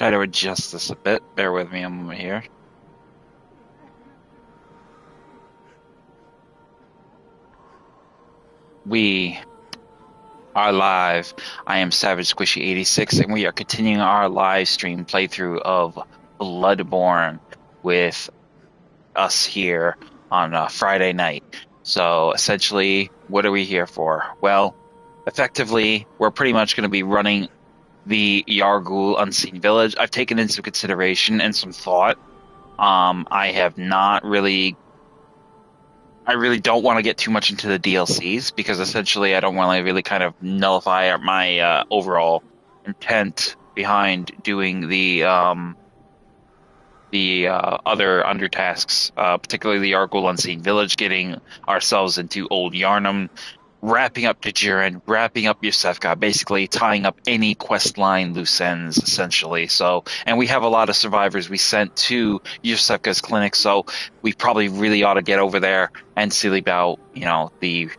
Try to adjust this a bit. Bear with me a moment here. We are live. I am Savage Squishy 86, and we are continuing our live stream playthrough of Bloodborne with us here on a Friday night. So essentially, what are we here for? Well, effectively, we're pretty much going to be running the Yargul Unseen Village. I've taken into consideration and some thought. I have not really. I really don't want to get too much into the DLCs because essentially I don't want to really kind of nullify my overall intent behind doing the other undertasks, particularly the Yargul Unseen Village, getting ourselves into Old Yarnham, wrapping up Dejurin, wrapping up Yosefka, basically tying up any quest line loose ends, essentially. So, and we have a lot of survivors we sent to Yosefka's clinic, so we probably really ought to get over there and see about, you know, the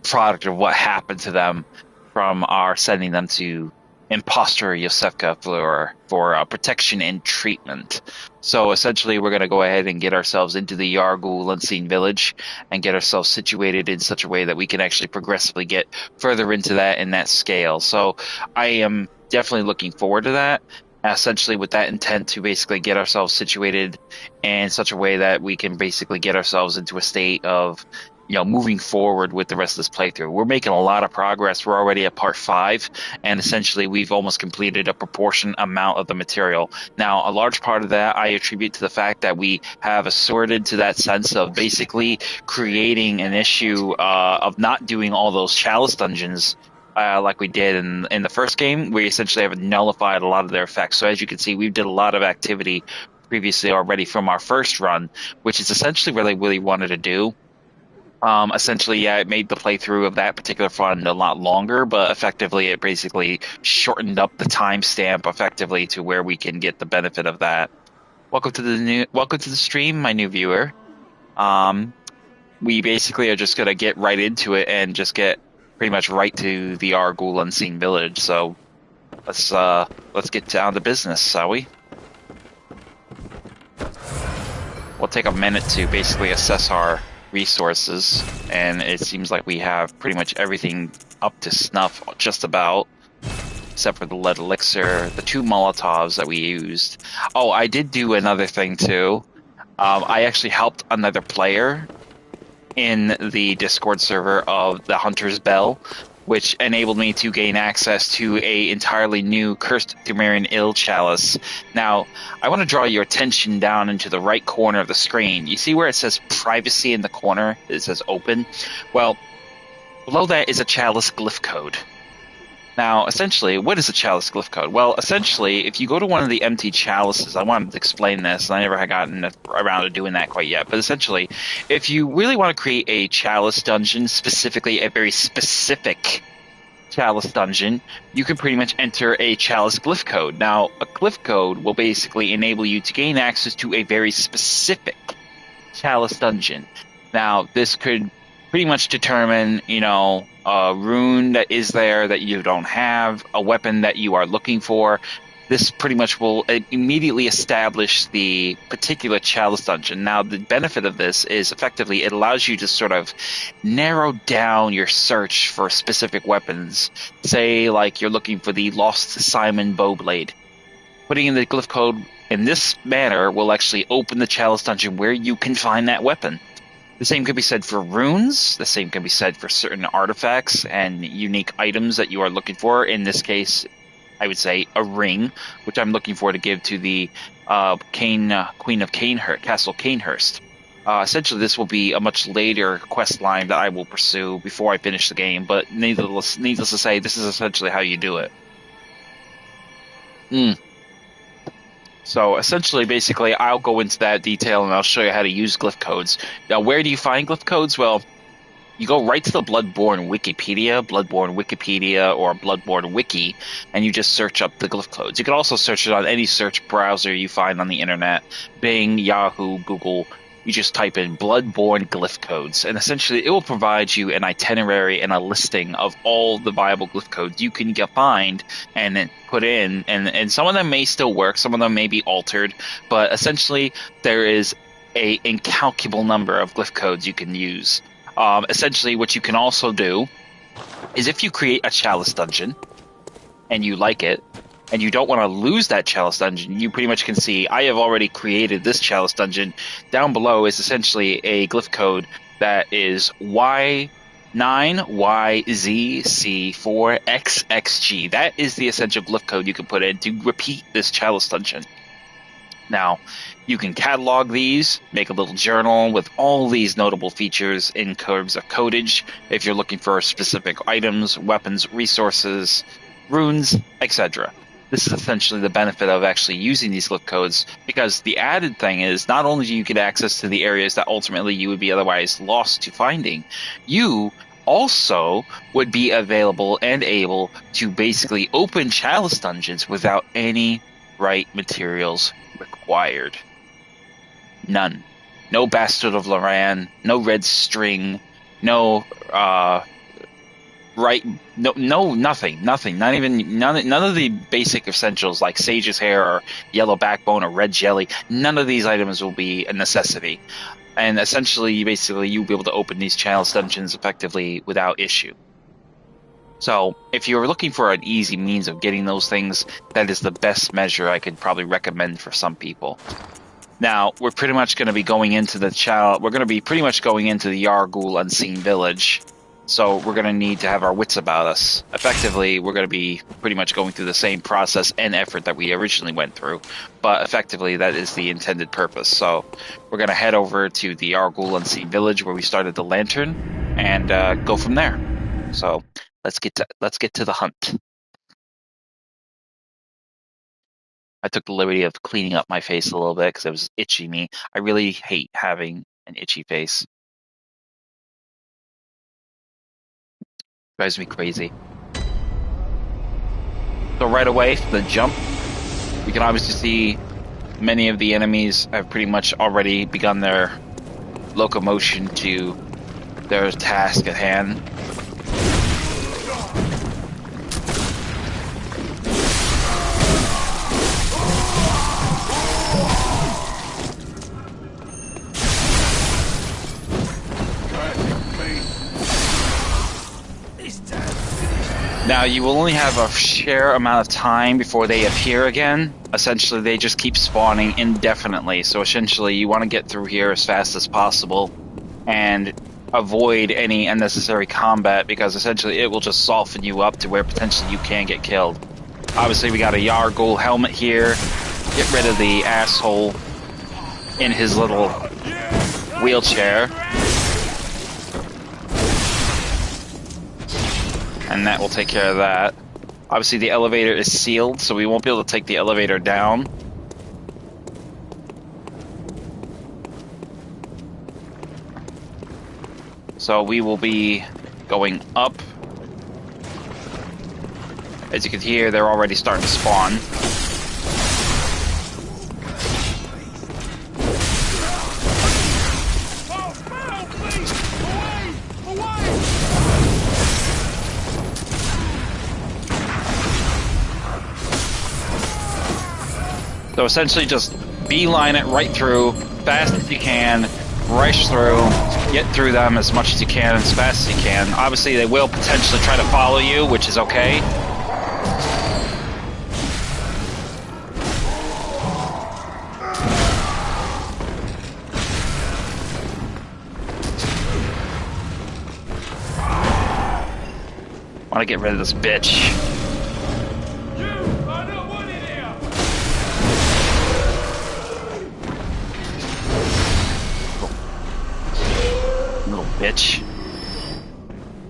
product of what happened to them from our sending them to Imposter Yosefka for protection and treatment. So essentially, we're going to go ahead and get ourselves into the Yargul Unseen Village and get ourselves situated in such a way that we can actually progressively get further into that in that scale. So I am definitely looking forward to that. Essentially, with that intent to basically get ourselves situated in such a way that we can basically get ourselves into a state of, you know, moving forward with the rest of this playthrough. We're making a lot of progress. We're already at part 5, and essentially we've almost completed a proportionate amount of the material. Now, a large part of that I attribute to the fact that we have assorted to that sense of basically creating an issue of not doing all those chalice dungeons like we did in the first game. We essentially have nullified a lot of their effects. So as you can see, we did a lot of activity previously already from our first run, which is essentially what I really wanted to do. Essentially, yeah, it made the playthrough of that particular fun a lot longer, but effectively it basically shortened up the timestamp effectively to where we can get the benefit of that. Welcome to the stream, my new viewer. We basically are just gonna get right into it and just get pretty much right to the Yargul Unseen Village. So let's get down to business, shall we? We'll take a minute to basically assess our resources, and it seems like we have pretty much everything up to snuff, just about, except for the lead elixir, the 2 Molotovs that we used. Oh, I did do another thing too. I actually helped another player in the Discord server of the Hunter's Bell, which enabled me to gain access to a entirely new Cursed Thumerian Ill Chalice. Now, I want to draw your attention down into the right corner of the screen. You see where it says Privacy in the corner? It says Open. Well, below that is a Chalice glyph code. Now, essentially, what is a Chalice glyph code? Well, essentially, if you go to one of the empty chalices, I wanted to explain this, and I never had gotten around to doing that quite yet, but essentially, if you really want to create a Chalice dungeon, specifically a very specific Chalice dungeon, you can pretty much enter a Chalice glyph code. Now, a glyph code will basically enable you to gain access to a very specific Chalice dungeon. Now, this could pretty much determine, you know, a rune that is there that you don't have, a weapon that you are looking for. This pretty much will immediately establish the particular Chalice dungeon. Now, the benefit of this is effectively it allows you to sort of narrow down your search for specific weapons. Say, like, you're looking for the Lost Simon Bowblade. Putting in the glyph code in this manner will actually open the Chalice dungeon where you can find that weapon. The same can be said for runes. The same can be said for certain artifacts and unique items that you are looking for. In this case, I would say a ring, which I'm looking for to give to the Queen of Castle Canehurst. Essentially, this will be a much later quest line that I will pursue before I finish the game, but needless to say, this is essentially how you do it. So essentially, basically, I'll go into that detail and I'll show you how to use glyph codes. Now, where do you find glyph codes? Well, you go right to the Bloodborne Wikipedia, or Bloodborne Wiki, and you just search up the glyph codes. You can also search it on any search browser you find on the internet: Bing, Yahoo, Google, you just type in Bloodborne glyph codes, and essentially it will provide you an itinerary and a listing of all the viable glyph codes you can find and then put in. And some of them may still work, some of them may be altered, but essentially there is a incalculable number of glyph codes you can use. Essentially, what you can also do is if you create a chalice dungeon and you like it, and you don't want to lose that chalice dungeon, you pretty much can see I have already created this chalice dungeon. Down below is essentially a glyph code that is Y9YZC4XXG. That is the essential glyph code you can put in to repeat this chalice dungeon. Now, you can catalog these, make a little journal with all these notable features in terms of codage, if you're looking for specific items, weapons, resources, runes, etc. This is essentially the benefit of actually using these glyph codes, because the added thing is not only do you get access to the areas that ultimately you would be otherwise lost to finding, you also would be available and able to basically open chalice dungeons without any right materials required. None. No Bastard of Loran, no red string, no nothing, not even none of the basic essentials like Sage's hair or yellow backbone or red jelly. None of these items will be a necessity, and essentially you'll be able to open these chalice dungeons effectively without issue. So if you're looking for an easy means of getting those things, that is the best measure I could probably recommend for some people. Now, we're pretty much going to be going into the Yargul Unseen Village. So we're going to need to have our wits about us. Effectively, we're going to be pretty much going through the same process and effort that we originally went through. But effectively, that is the intended purpose. So we're going to head over to the Yargul Unseen Village where we started the lantern and go from there. So let's get to the hunt. I took the liberty of cleaning up my face a little bit because it was itchy me. I really hate having an itchy face. Drives me crazy. So right away from the jump, we can obviously see many of the enemies have pretty much already begun their locomotion to their task at hand. Now, you will only have a share amount of time before they appear again. Essentially, they just keep spawning indefinitely. So essentially, you want to get through here as fast as possible and avoid any unnecessary combat, because essentially it will just soften you up to where potentially you can get killed. Obviously, we got a Yargul helmet here. Get rid of the asshole in his little wheelchair. And that will take care of that. Obviously, the elevator is sealed, so we won't be able to take the elevator down. So we will be going up. As you can hear, they're already starting to spawn. So essentially just beeline it right through, fast as you can, rush through, get through them as much as you can, as fast as you can. Obviously they will potentially try to follow you, which is okay. Want to get rid of this bitch. Bitch.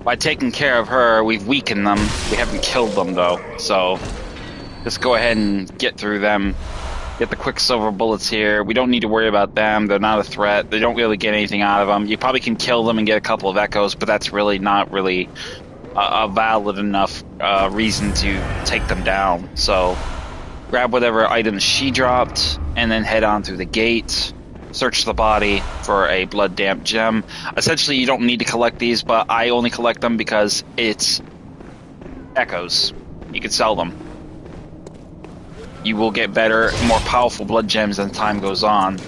By taking care of her, we've weakened them. We haven't killed them, though. So, just go ahead and get through them. Get the quicksilver bullets here. We don't need to worry about them. They're not a threat. They don't really get anything out of them. You probably can kill them and get a couple of echoes, but that's really not really a valid enough reason to take them down. So, grab whatever items she dropped, and then head on through the gate. search the body for a blood damp gem. Essentially, you don't need to collect these, but I only collect them because it's echoes. You can sell them. You will get better, more powerful blood gems as time goes on,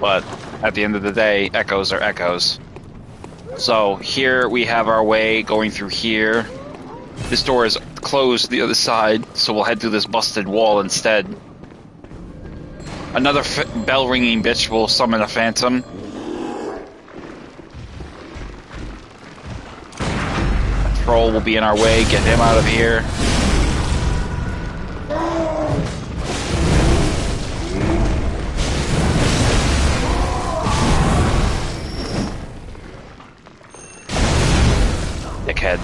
but at the end of the day, echoes are echoes. So here we have our way going through here. This door is closed the other side, so we'll head through this busted wall instead. Another bell-ringing bitch will summon a phantom. A troll will be in our way. Get him out of here. Dickhead.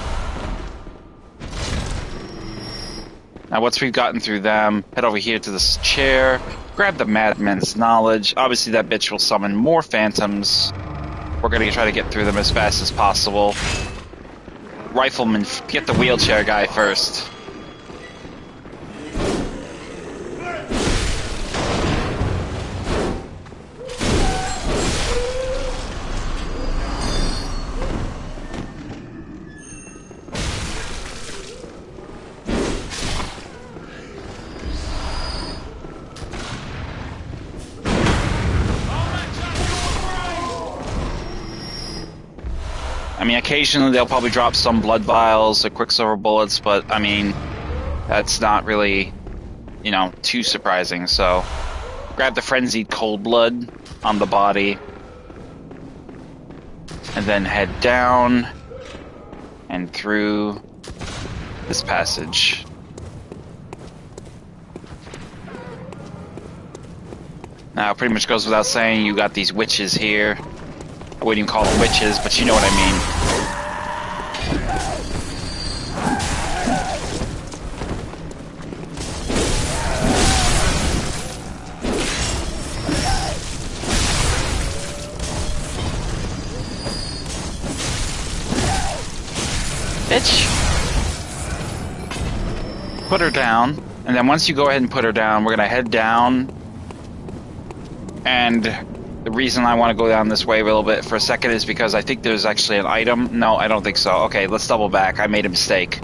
Now, once we've gotten through them, head over here to this chair. Grab the Madman's Knowledge. Obviously, that bitch will summon more phantoms. We're going to try to get through them as fast as possible. Rifleman, get the wheelchair guy first. I mean, occasionally they'll probably drop some blood vials or quicksilver bullets, but I mean, that's not really, you know, too surprising. So, grab the frenzied cold blood on the body, and then head down and through this passage. Now, it pretty much goes without saying, you got these witches here. I wouldn't even call them witches, but you know what I mean. Bitch! Put her down, and then once you go ahead and put her down, we're gonna head down, and the reason I want to go down this way a little bit for a second is because I think there's actually an item. No, I don't think so. Okay, let's double back. I made a mistake.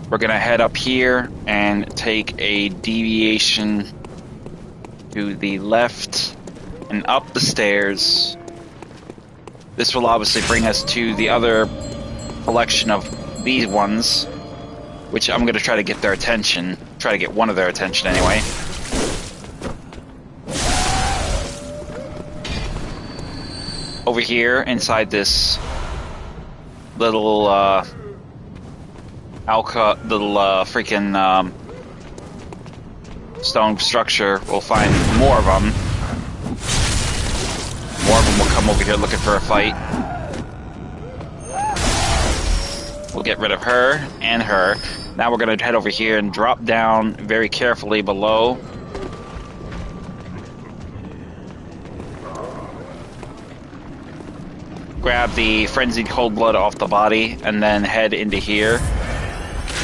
We're going to head up here and take a deviation to the left and up the stairs. This will obviously bring us to the other collection of these ones, which I'm going to try to get their attention. Try to get one of their attention anyway. Over here, inside this little freaking stone structure, we'll find more of them. More of them will come over here looking for a fight. We'll get rid of her and her. Now we're going to head over here and drop down very carefully below. Grab the frenzied cold blood off the body, and then head into here.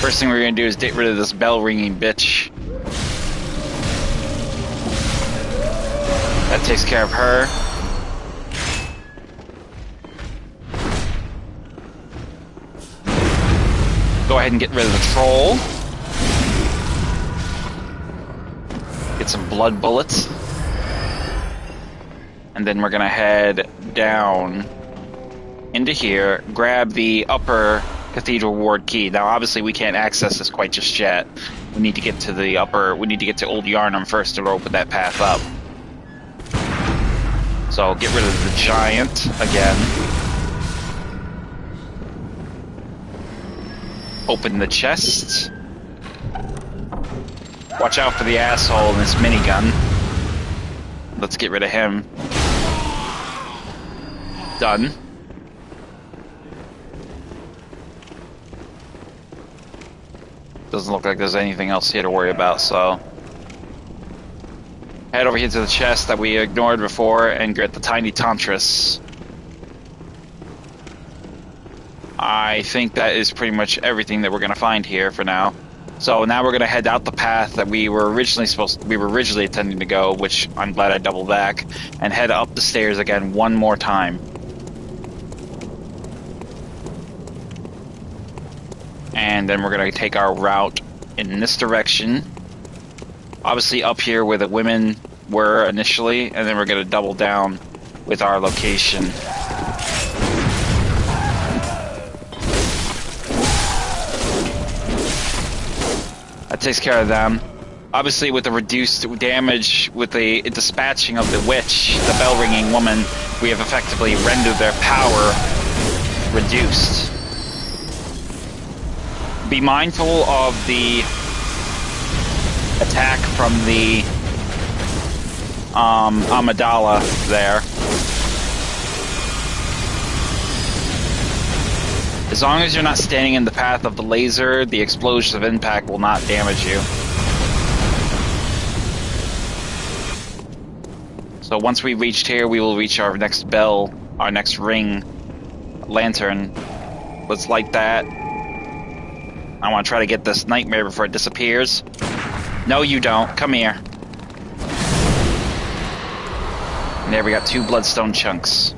First thing we're gonna do is get rid of this bell-ringing bitch. That takes care of her. Go ahead and get rid of the troll. Get some blood bullets. And then we're gonna head down into here, grab the Upper Cathedral Ward key. Now, obviously, we can't access this quite just yet. We need to get to the we need to get to Old Yarnham first to open that path up. So, get rid of the giant again. Open the chest. Watch out for the asshole in this minigun. Let's get rid of him. Done. Doesn't look like there's anything else here to worry about, so head over here to the chest that we ignored before and get the tiny Tantris. I think that is pretty much everything that we're going to find here for now. So now we're going to head out the path that we were originally intending to go, which I'm glad I doubled back, and head up the stairs again one more time. And then we're going to take our route in this direction. Obviously up here where the women were initially, and then we're going to double down with our location. That takes care of them. Obviously with the reduced damage with the dispatching of the witch, the bell-ringing woman, we have effectively rendered their power reduced. Be mindful of the attack from the Amidala there. As long as you're not standing in the path of the laser, the explosions of impact will not damage you. So once we reached here, we will reach our next bell, our next ring lantern. Let's light that. I want to try to get this nightmare before it disappears. No, you don't. Come here. And there we got 2 bloodstone chunks.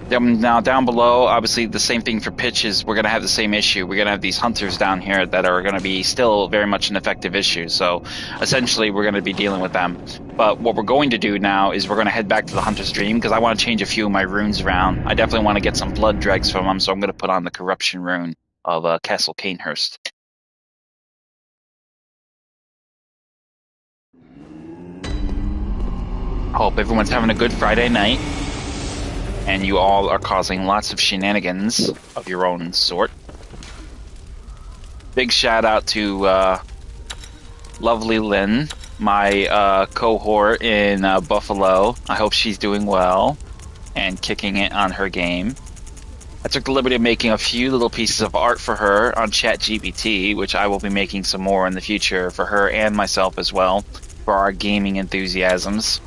Now down below, obviously the same thing for pitches. We're going to have the same issue. We're going to have these hunters down here that are going to be still very much an effective issue. So essentially we're going to be dealing with them. But what we're going to do now is we're going to head back to the Hunter's Dream because I want to change a few of my runes around. I definitely want to get some blood dregs from them, so I'm going to put on the corruption rune of Castle Canehurst. Hope everyone's having a good Friday night. And you all are causing lots of shenanigans of your own sort. Big shout out to lovely Lynn, my cohort in Buffalo. I hope she's doing well and kicking it on her game. I took the liberty of making a few little pieces of art for her on ChatGPT, which I will be making some more in the future for her and myself as well, for our gaming enthusiasms.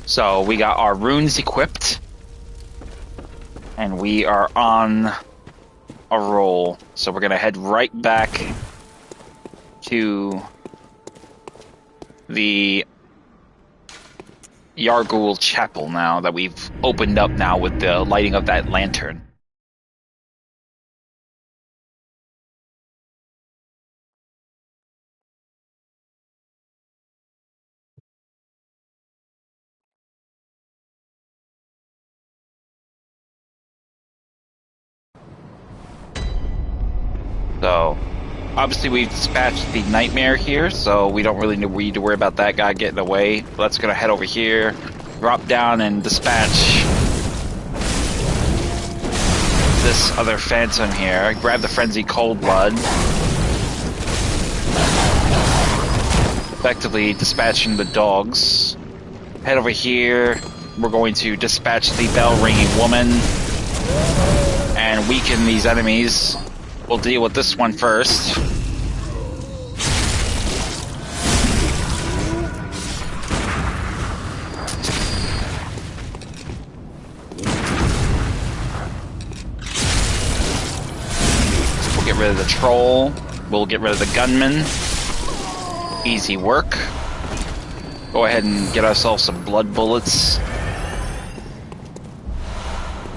So we got our runes equipped, and we are on a roll. So we're going to head right back to the Yargul Chapel now that we've opened up now with the lighting of that lantern. So, obviously we've dispatched the Nightmare here, so we don't really need to worry about that guy getting away. Let's go head over here, drop down and dispatch this other Phantom here. Grab the Frenzied Cold Blood. Effectively dispatching the dogs. Head over here. We're going to dispatch the bell-ringing woman and weaken these enemies. We'll deal with this one first. We'll get rid of the troll. We'll get rid of the gunman. Easy work. Go ahead and get ourselves some blood bullets.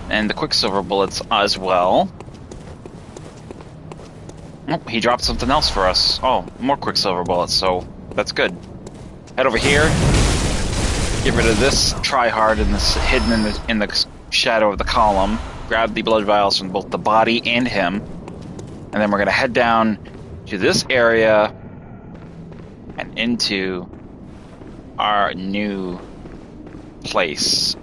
And the Quicksilver bullets as well. Oh, he dropped something else for us. Oh, more Quicksilver bullets, so that's good. Head over here. Get rid of this tryhard and this hidden in the shadow of the column. Grab the blood vials from both the body and him. And then we're going to head down to this area and into our new place.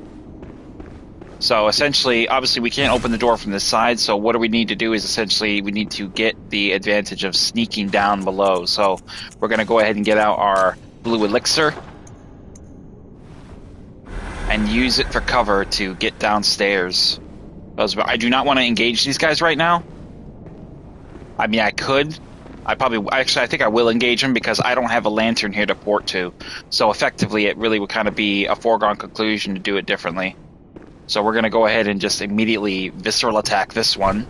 So essentially, obviously we can't open the door from this side, so what do we need to do is essentially we need to get the advantage of sneaking down below. So we're going to go ahead and get out our blue elixir and use it for cover to get downstairs. I do not want to engage these guys right now. I mean, I could. I think I will engage them because I don't have a lantern here to port to. So effectively, it really would kind of be a foregone conclusion to do it differently. So we're going to go ahead and just immediately visceral attack this one.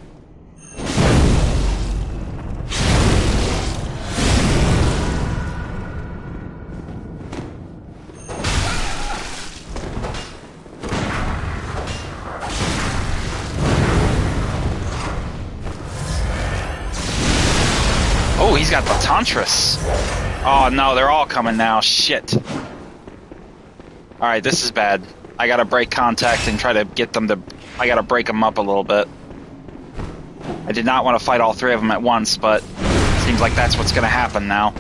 Oh, he's got the Tantras. Oh no, they're all coming now. Shit. Alright, this is bad. I gotta break contact and try to get them to... I gotta break them up a little bit. I did not want to fight all three of them at once, but it seems like that's what's gonna happen now.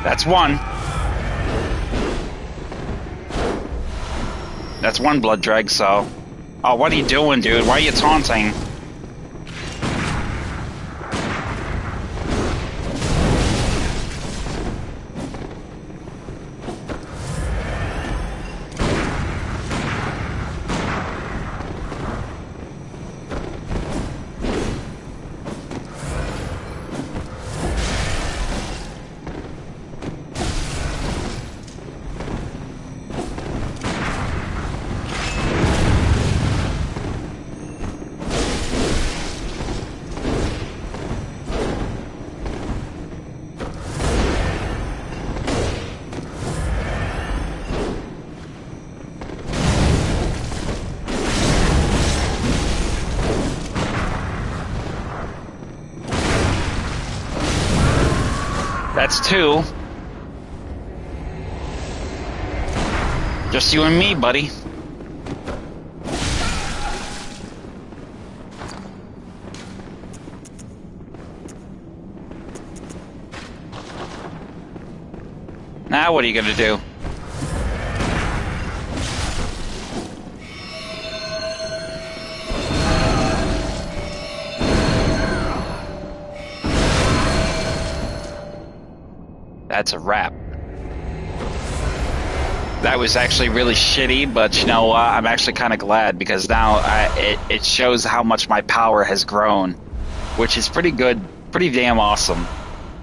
That's one. That's one blood drag, so... Oh, what are you doing, dude? Why are you taunting? That's two. Just you and me, buddy. Now what are you gonna do? That's a wrap. That was actually really shitty, but you know what? I'm actually kind of glad because now it shows how much my power has grown, which is pretty good, pretty damn awesome.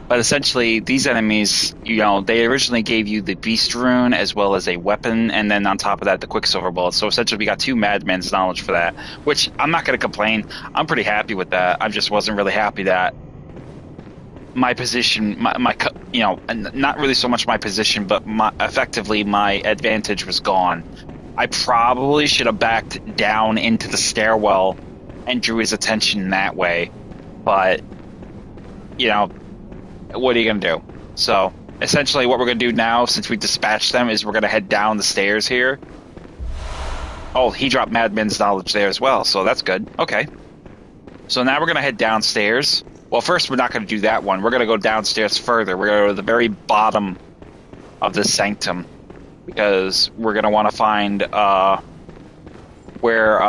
But essentially, these enemies, you know, they originally gave you the Beast Rune as well as a weapon, and then on top of that, the Quicksilver Bullet. So essentially, we got 2 Madman's Knowledge for that, which I'm not going to complain. I'm pretty happy with that. I just wasn't really happy that my position, you know, not really so much my position, but effectively my advantage was gone. I probably should have backed down into the stairwell and drew his attention that way. But, you know, what are you going to do? So, essentially what we're going to do now, since we dispatched them, is we're going to head down the stairs here. Oh, he dropped Madman's Knowledge there as well, so that's good. Okay. So now we're going to head downstairs. Well, first, we're not going to do that one. We're going to go downstairs further. We're going to go to the very bottom of this sanctum. Because we're going to want to find where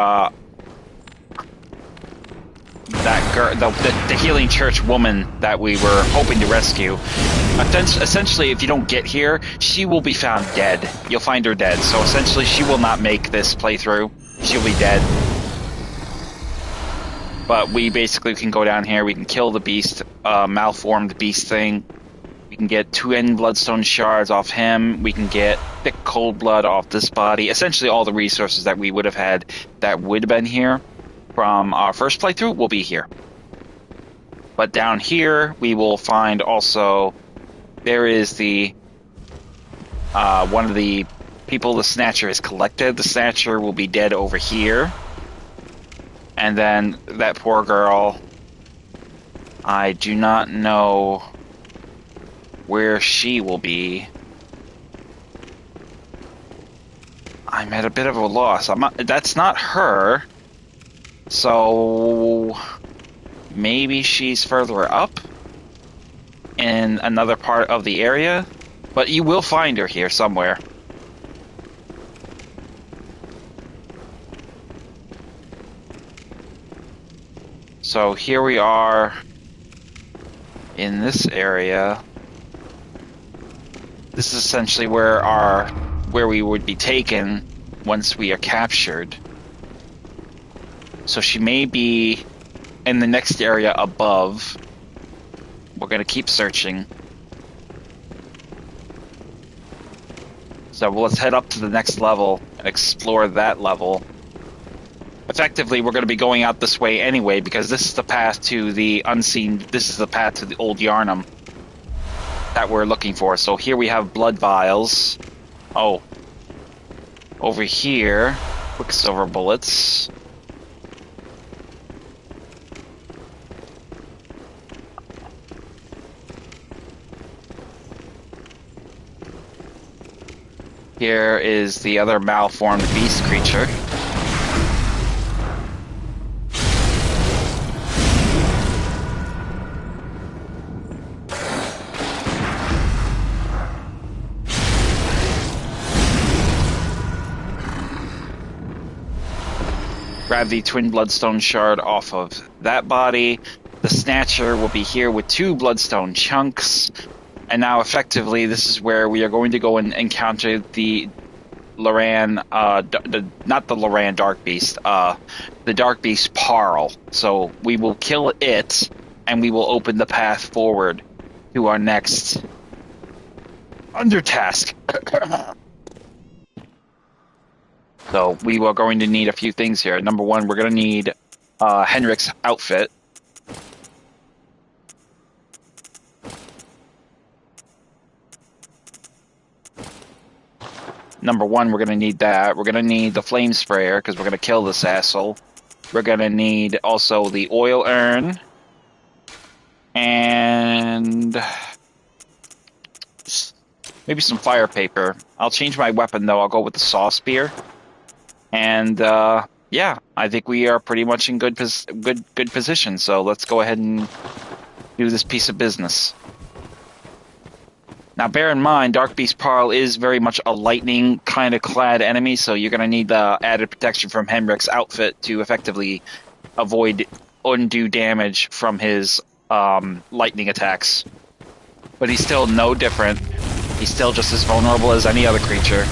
that girl, the healing church woman that we were hoping to rescue. Essentially, if you don't get here, she will be found dead. You'll find her dead. So essentially, she will not make this playthrough. She'll be dead. But we basically can go down here, we can kill the beast, malformed beast thing. We can get 2 bloodstone shards off him. We can get thick cold blood off this body. Essentially all the resources that we would have had that would have been here from our first playthrough will be here. But down here, we will find also, there is the, one of the people the Snatcher has collected. The Snatcher will be dead over here. And then that poor girl, I do not know where she will be. I'm at a bit of a loss. That's not her. So maybe she's further up in another part of the area, but you will find her here somewhere. So here we are in this area. This is essentially where we would be taken once we are captured. So she may be in the next area above. We're going to keep searching. So let's head up to the next level and explore that level. Effectively, we're going to be going out this way anyway, because this is the path to the unseen. This is the path to the old Yarnham that we're looking for. So here we have blood vials. Oh. Over here, quicksilver bullets. Here is the other malformed beast creature. Grab the twin bloodstone shard off of that body. The snatcher will be here with 2 bloodstone chunks. And now effectively this is where we are going to go and encounter the Loran, not the Loran Dark Beast, the Dark Beast Parl. So we will kill it and we will open the path forward to our next undertask. So we are going to need a few things here. Number one, we're going to need Henrik's outfit. Number one, we're going to need that. We're going to need the flame sprayer because we're going to kill this asshole. We're going to need also the oil urn. And maybe some fire paper. I'll change my weapon though. I'll go with the saw spear. And yeah, I think we are pretty much in good position. So let's go ahead and do this piece of business. Now, bear in mind, Dark Beast Parl is very much a lightning kind of clad enemy, so you're going to need the added protection from Henrik's outfit to effectively avoid undue damage from his lightning attacks. But he's still no different. He's still just as vulnerable as any other creature.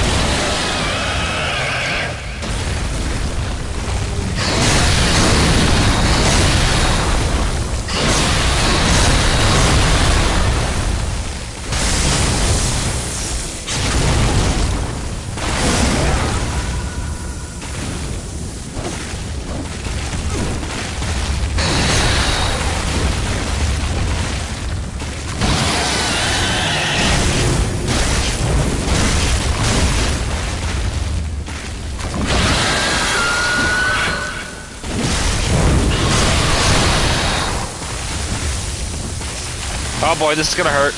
Oh boy, this is gonna hurt.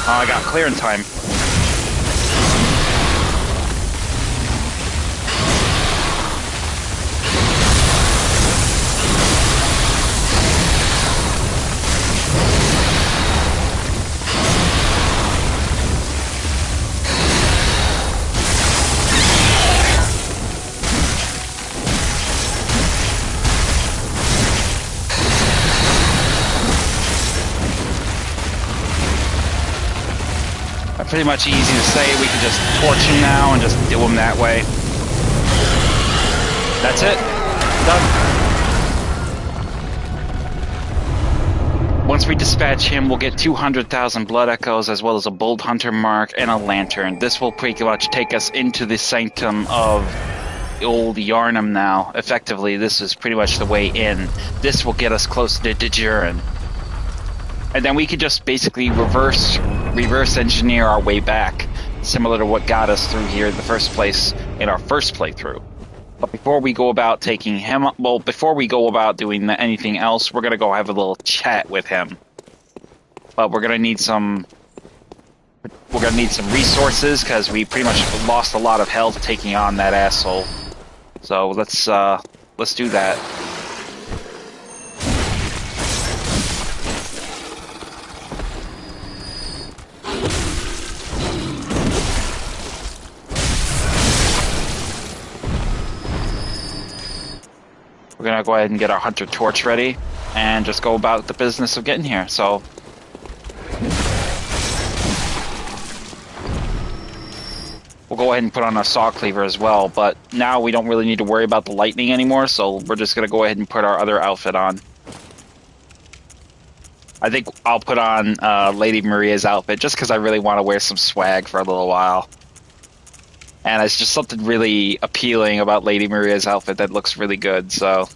Oh, I got clear in time. Pretty much easy to say. We can just torch him now and just do him that way. That's it. Done. Once we dispatch him, we'll get 200,000 blood echoes as well as a bold hunter mark and a lantern. This will pretty much take us into the sanctum of old Yarnham now. Effectively, this is pretty much the way in. This will get us close to Dejurin. And then we could just basically reverse engineer our way back, similar to what got us through here in the first place in our first playthrough. But before we go about taking him, well, before we go about doing anything else, we're going to go have a little chat with him. But we're going to need some we're gonna need some resources because we pretty much lost a lot of health taking on that asshole. So let's do that. We're gonna go ahead and get our hunter torch ready and just go about the business of getting here. So we'll go ahead and put on a saw cleaver as well, but now we don't really need to worry about the lightning anymore, so we're just gonna go ahead and put our other outfit on. I think I'll put on Lady Maria's outfit just because I really want to wear some swag for a little while. And it's just something really appealing about Lady Maria's outfit that looks really good, so.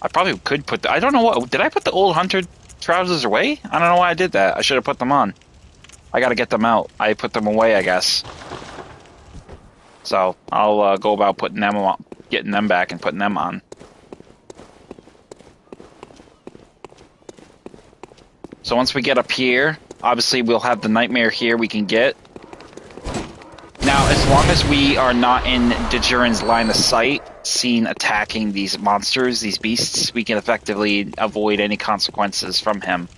I probably could put I don't know what, did I put the old hunter trousers away? I don't know why I did that. I should have put them on. I gotta get them out. I put them away, I guess. So, I'll go about putting them on, getting them back and putting them on. So once we get up here, obviously we'll have the nightmare here we can get. Now, as long as we are not in Dejurin's line of sight, seen attacking these monsters, these beasts, we can effectively avoid any consequences from him.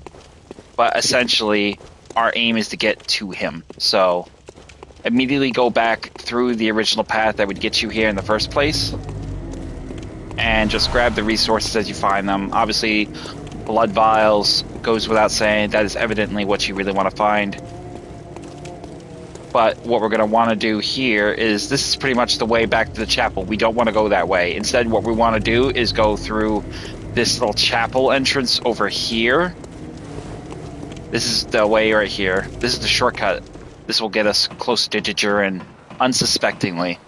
But essentially, our aim is to get to him. So, immediately go back through the original path that would get you here in the first place. And just grab the resources as you find them. Obviously, blood vials goes without saying. That is evidently what you really want to find. But what we're going to want to do here is, this is pretty much the way back to the chapel. We don't want to go that way. Instead, what we want to do is go through this little chapel entrance over here. This is the way right here. This is the shortcut. This will get us close to Dejurin unsuspectingly.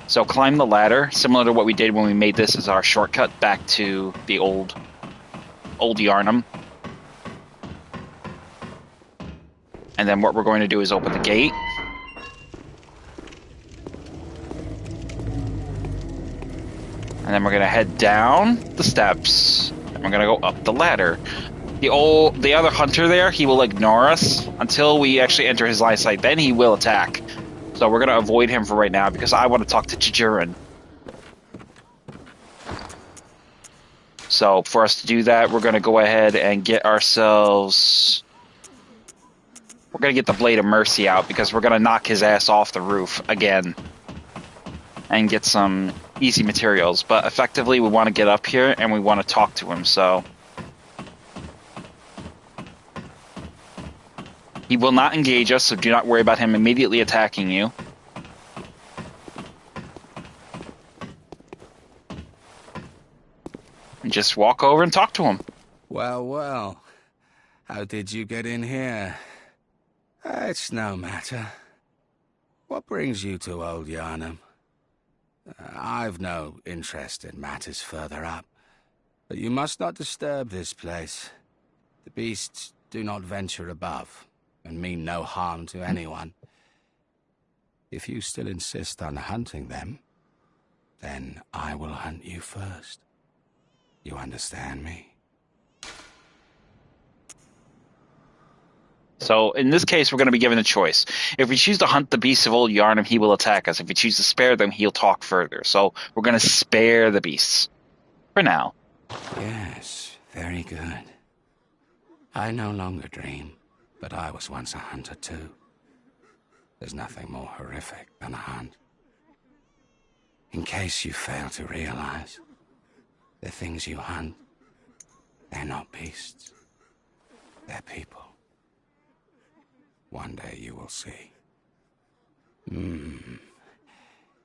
So climb the ladder, similar to what we did when we made this as our shortcut back to the old Yarnham. And then what we're going to do is open the gate. And then we're going to head down the steps. And we're going to go up the ladder. The other hunter there, he will ignore us until we actually enter his line of sight. Then he will attack. So we're going to avoid him for right now because I want to talk to Dejurin. So for us to do that, we're going to go ahead and get ourselves... We're going to get the Blade of Mercy out because we're going to knock his ass off the roof again. And get some easy materials. But effectively, we want to get up here and we want to talk to him, so... He will not engage us, so do not worry about him immediately attacking you. And just walk over and talk to him. Well, well. How did you get in here? It's no matter. What brings you to old Yarnham? I've no interest in matters further up. But you must not disturb this place. The beasts do not venture above, and mean no harm to anyone. If you still insist on hunting them, then I will hunt you first. You understand me? So, in this case, we're going to be given a choice. If we choose to hunt the beasts of old Yarnham, he will attack us. If we choose to spare them, he'll talk further. So, we're going to spare the beasts. For now. Yes, very good. I no longer dream, but I was once a hunter too. There's nothing more horrific than a hunt. In case you fail to realize, the things you hunt, they're not beasts. They're people. One day you will see.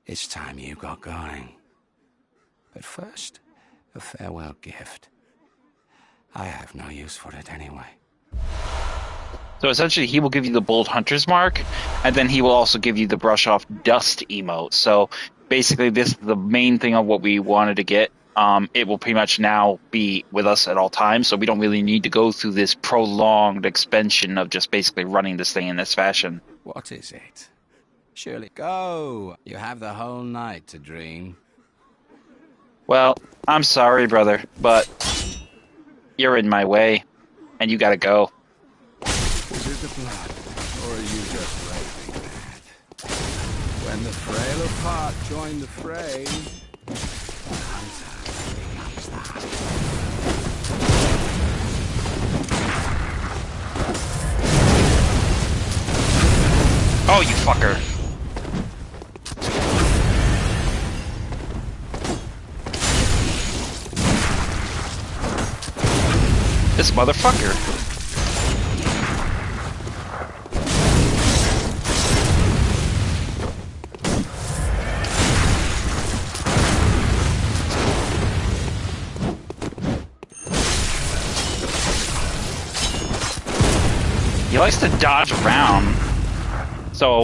It's time you got going. But first, a farewell gift. I have no use for it anyway. So essentially, he will give you the Bold Hunter's Mark, and then he will also give you the Brush Off Dust emote. So basically, this is the main thing of what we wanted to get. It will pretty much now be with us at all times, so we don't really need to go through this prolonged expansion of just basically running this thing in this fashion. What is it? Surely go. You have the whole night to dream. Well, I'm sorry, brother, but you're in my way, and you gotta go. Is it the blood, or are you just raving mad? When the frail of heart join the fray, the hunter becomes the hunter. Oh, you fucker. This motherfucker. He likes to dodge around. So,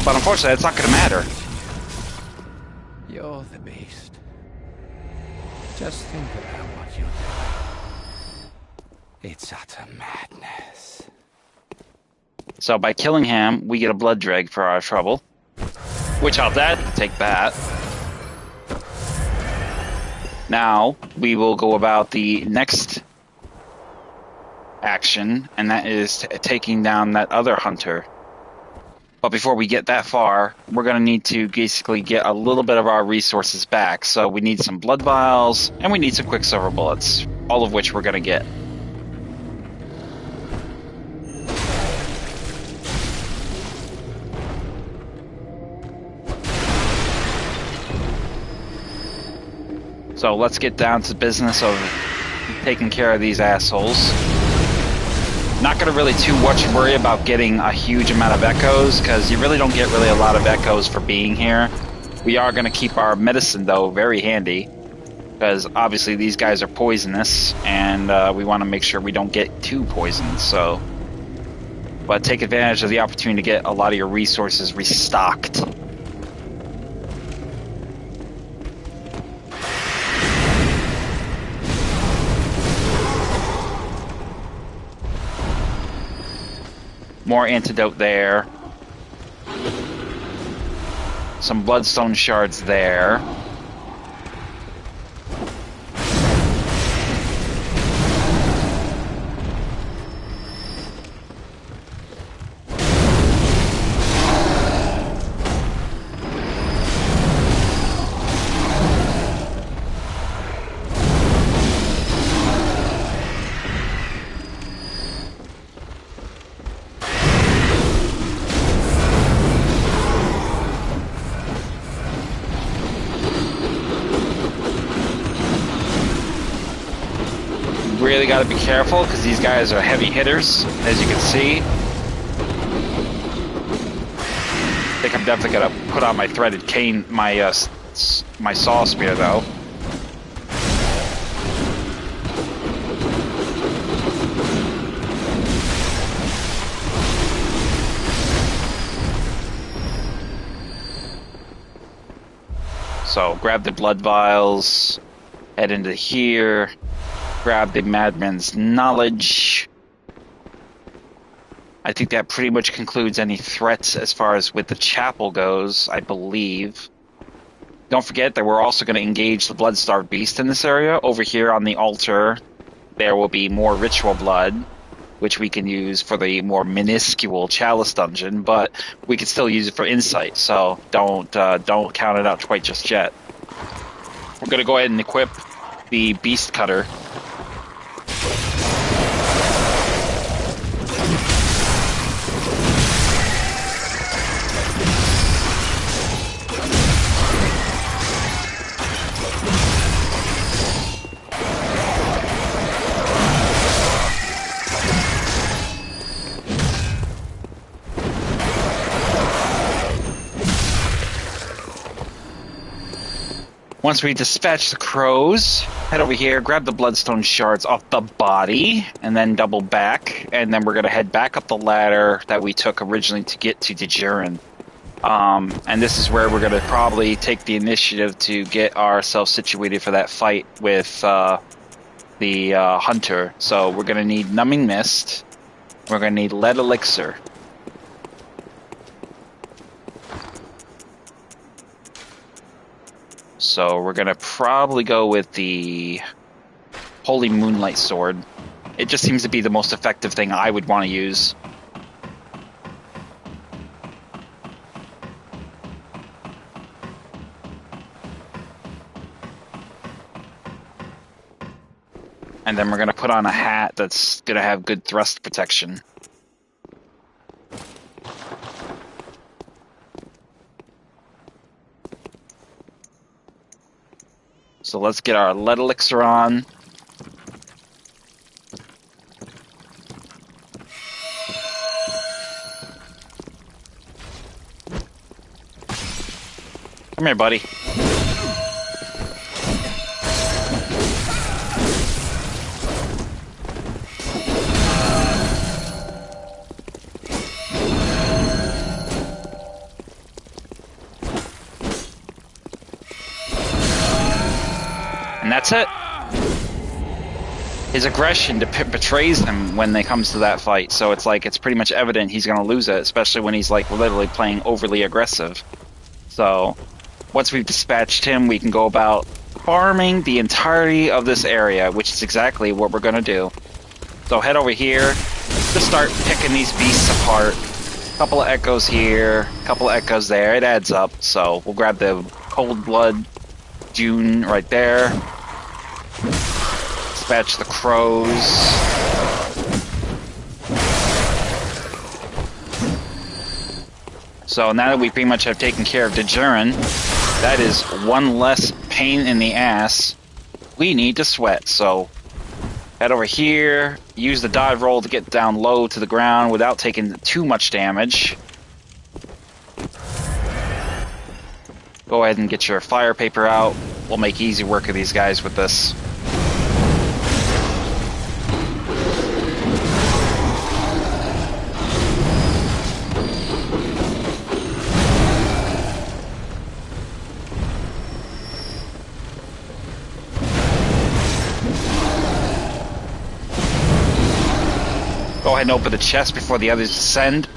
but unfortunately, it's not going to matter. You're the beast. Just think about what you're doing. It's utter madness. So by killing him, we get a blood drag for our trouble. Which I'll take that. Now, we will go about the next action, and that is taking down that other hunter. But before we get that far, we're going to need to basically get a little bit of our resources back. So we need some blood vials, and we need some quicksilver bullets, all of which we're going to get. So let's get down to business of taking care of these assholes. Not going to really too much worry about getting a huge amount of echoes, because you really don't get really a lot of echoes for being here. We are going to keep our medicine, though, very handy, because obviously these guys are poisonous, and we want to make sure we don't get too poisoned, so... But take advantage of the opportunity to get a lot of your resources restocked. More antidote there. Some bloodstone shards there. Really got to be careful because these guys are heavy hitters, as you can see. I think I'm definitely gonna put on my threaded cane, my saw spear though. So grab the blood vials, head into here. Grab the Madman's Knowledge. I think that pretty much concludes any threats as far as with the chapel goes, I believe. Don't forget that we're also going to engage the Blood-Starved Beast in this area. Over here on the altar, there will be more ritual blood, which we can use for the more minuscule Chalice dungeon, but we can still use it for insight, so don't count it out quite just yet. We're going to go ahead and equip the Beast Cutter. Once we dispatch the crows, head over here, grab the bloodstone shards off the body, and then double back, and then we're going to head back up the ladder that we took originally to get to Dejurin. And this is where we're going to probably take the initiative to get ourselves situated for that fight with the hunter. So we're going to need Numbing Mist, we're going to need Lead Elixir. So we're going to probably go with the Holy Moonlight Sword. It just seems to be the most effective thing I would want to use. And then we're going to put on a hat that's going to have good thrust protection. So let's get our lead elixir on. Come here, buddy. And that's it. His aggression betrays him when it comes to that fight, so it's like it's pretty much evident he's going to lose it, especially when he's like literally playing overly aggressive. So once we've dispatched him, we can go about farming the entirety of this area, which is exactly what we're going to do. So head over here, just start picking these beasts apart. Couple of echoes here, couple of echoes there, it adds up. So we'll grab the Cold Blood June right there. Dispatch the crows. So now that we pretty much have taken care of Dejurin, that is one less pain in the ass we need to sweat. So head over here, use the dive roll to get down low to the ground without taking too much damage. Go ahead and get your fire paper out. We'll make easy work of these guys with this. Go ahead and open the chest before the others descend.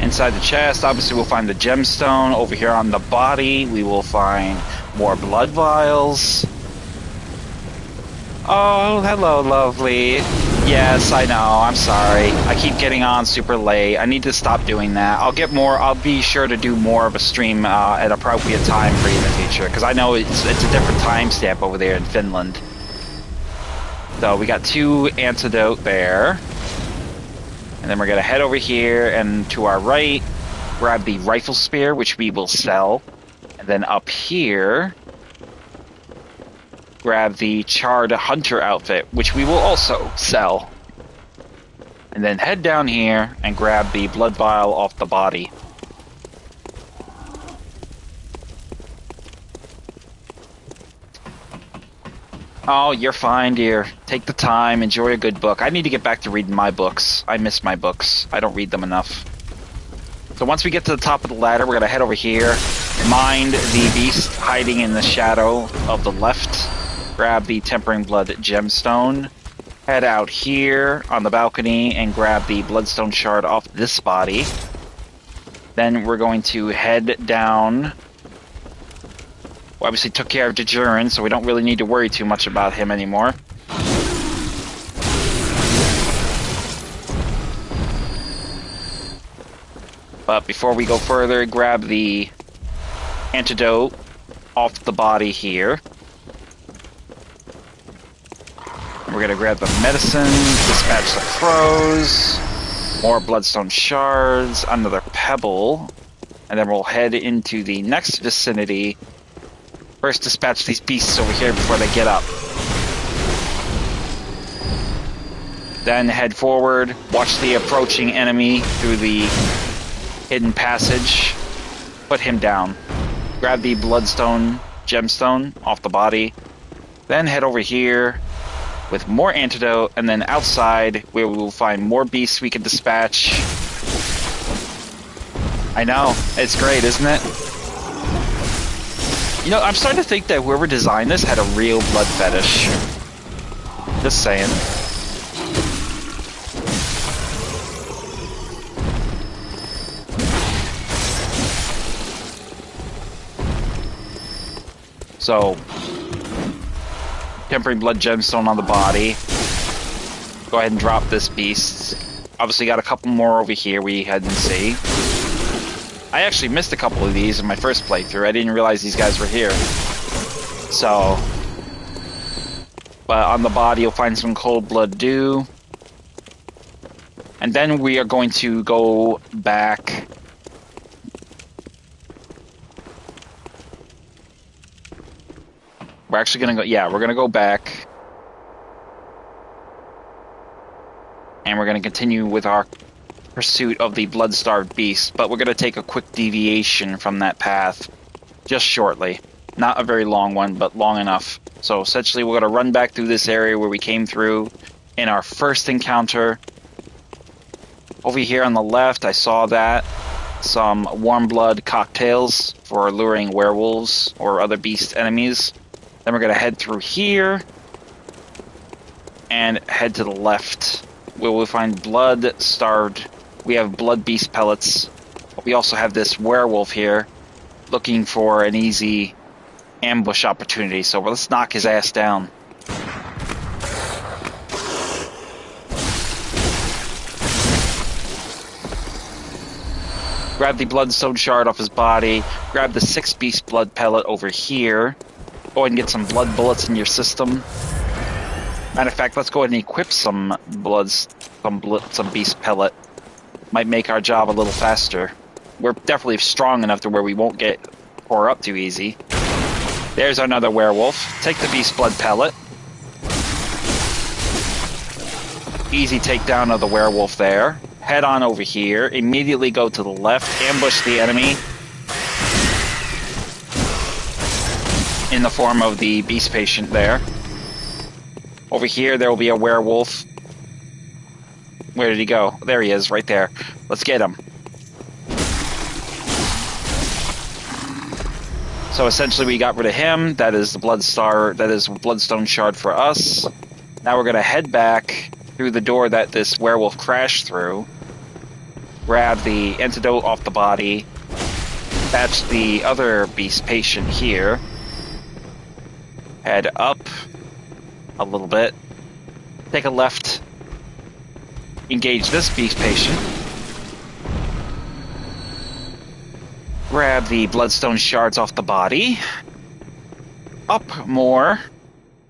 Inside the chest, obviously we'll find the gemstone. Over here on the body, we will find more blood vials. Oh, hello, lovely. Yes, I know, I'm sorry. I keep getting on super late. I need to stop doing that. I'll be sure to do more of a stream at an appropriate time for you in the future, because I know it's a different timestamp over there in Finland. So we got 2 antidote there. And then we're going to head over here and to our right, grab the rifle spear, which we will sell. And then up here, grab the charred hunter outfit, which we will also sell. And then head down here and grab the blood vial off the body. Oh, you're fine, dear. Take the time, enjoy a good book. I need to get back to reading my books. I miss my books. I don't read them enough. So once we get to the top of the ladder, we're going to head over here, mind the beast hiding in the shadow of the left, grab the Tempering Blood gemstone, head out here on the balcony and grab the bloodstone shard off this body. Then we're going to head down. We obviously took care of Dejurin, so we don't really need to worry too much about him anymore. But before we go further, grab the antidote off the body here. And we're going to grab the medicine, dispatch the crows, more bloodstone shards, another pebble, and then we'll head into the next vicinity. First, dispatch these beasts over here before they get up. Then head forward, watch the approaching enemy through the hidden passage. Put him down. Grab the bloodstone gemstone off the body. Then head over here with more antidote, and then outside where we will find more beasts we can dispatch. I know, it's great, isn't it? You know, I'm starting to think that whoever designed this had a real blood fetish. Just saying. So, temporary blood gemstone on the body. Go ahead and drop this beast. Obviously got a couple more over here we hadn't seen. I actually missed a couple of these in my first playthrough. I didn't realize these guys were here. So, but on the body you'll find some cold blood dew. And then we are going to go back. We're actually going to go, yeah, we're going to go back. And we're going to continue with our pursuit of the blood-starved beast. But we're going to take a quick deviation from that path just shortly. Not a very long one, but long enough. So essentially we're going to run back through this area where we came through in our first encounter. Over here on the left, I saw that. Some warm blood cocktails for luring werewolves or other beast enemies. Then we're going to head through here and head to the left where we'll find blood-starved. We have blood beast pellets. We also have this werewolf here looking for an easy ambush opportunity. So let's knock his ass down. Grab the bloodstone shard off his body. Grab the 6 beast blood pellet over here. Go ahead and get some blood bullets in your system. Matter of fact, let's go ahead and equip some beast pellet. Might make our job a little faster. We're definitely strong enough to where we won't get tore up too easy. There's another werewolf. Take the beast blood pellet. Easy takedown of the werewolf there. Head on over here. Immediately go to the left. Ambush the enemy. In the form of the beast patient there. Over here, there will be a werewolf. Where did he go? There he is, right there. Let's get him. So essentially, we got rid of him. That is the bloodstone shard for us. Now we're gonna head back through the door that this werewolf crashed through. Grab the antidote off the body. That's the other beast patient here. Head up a little bit. Take a left. Engage this beast patient. Grab the bloodstone shards off the body. Up more.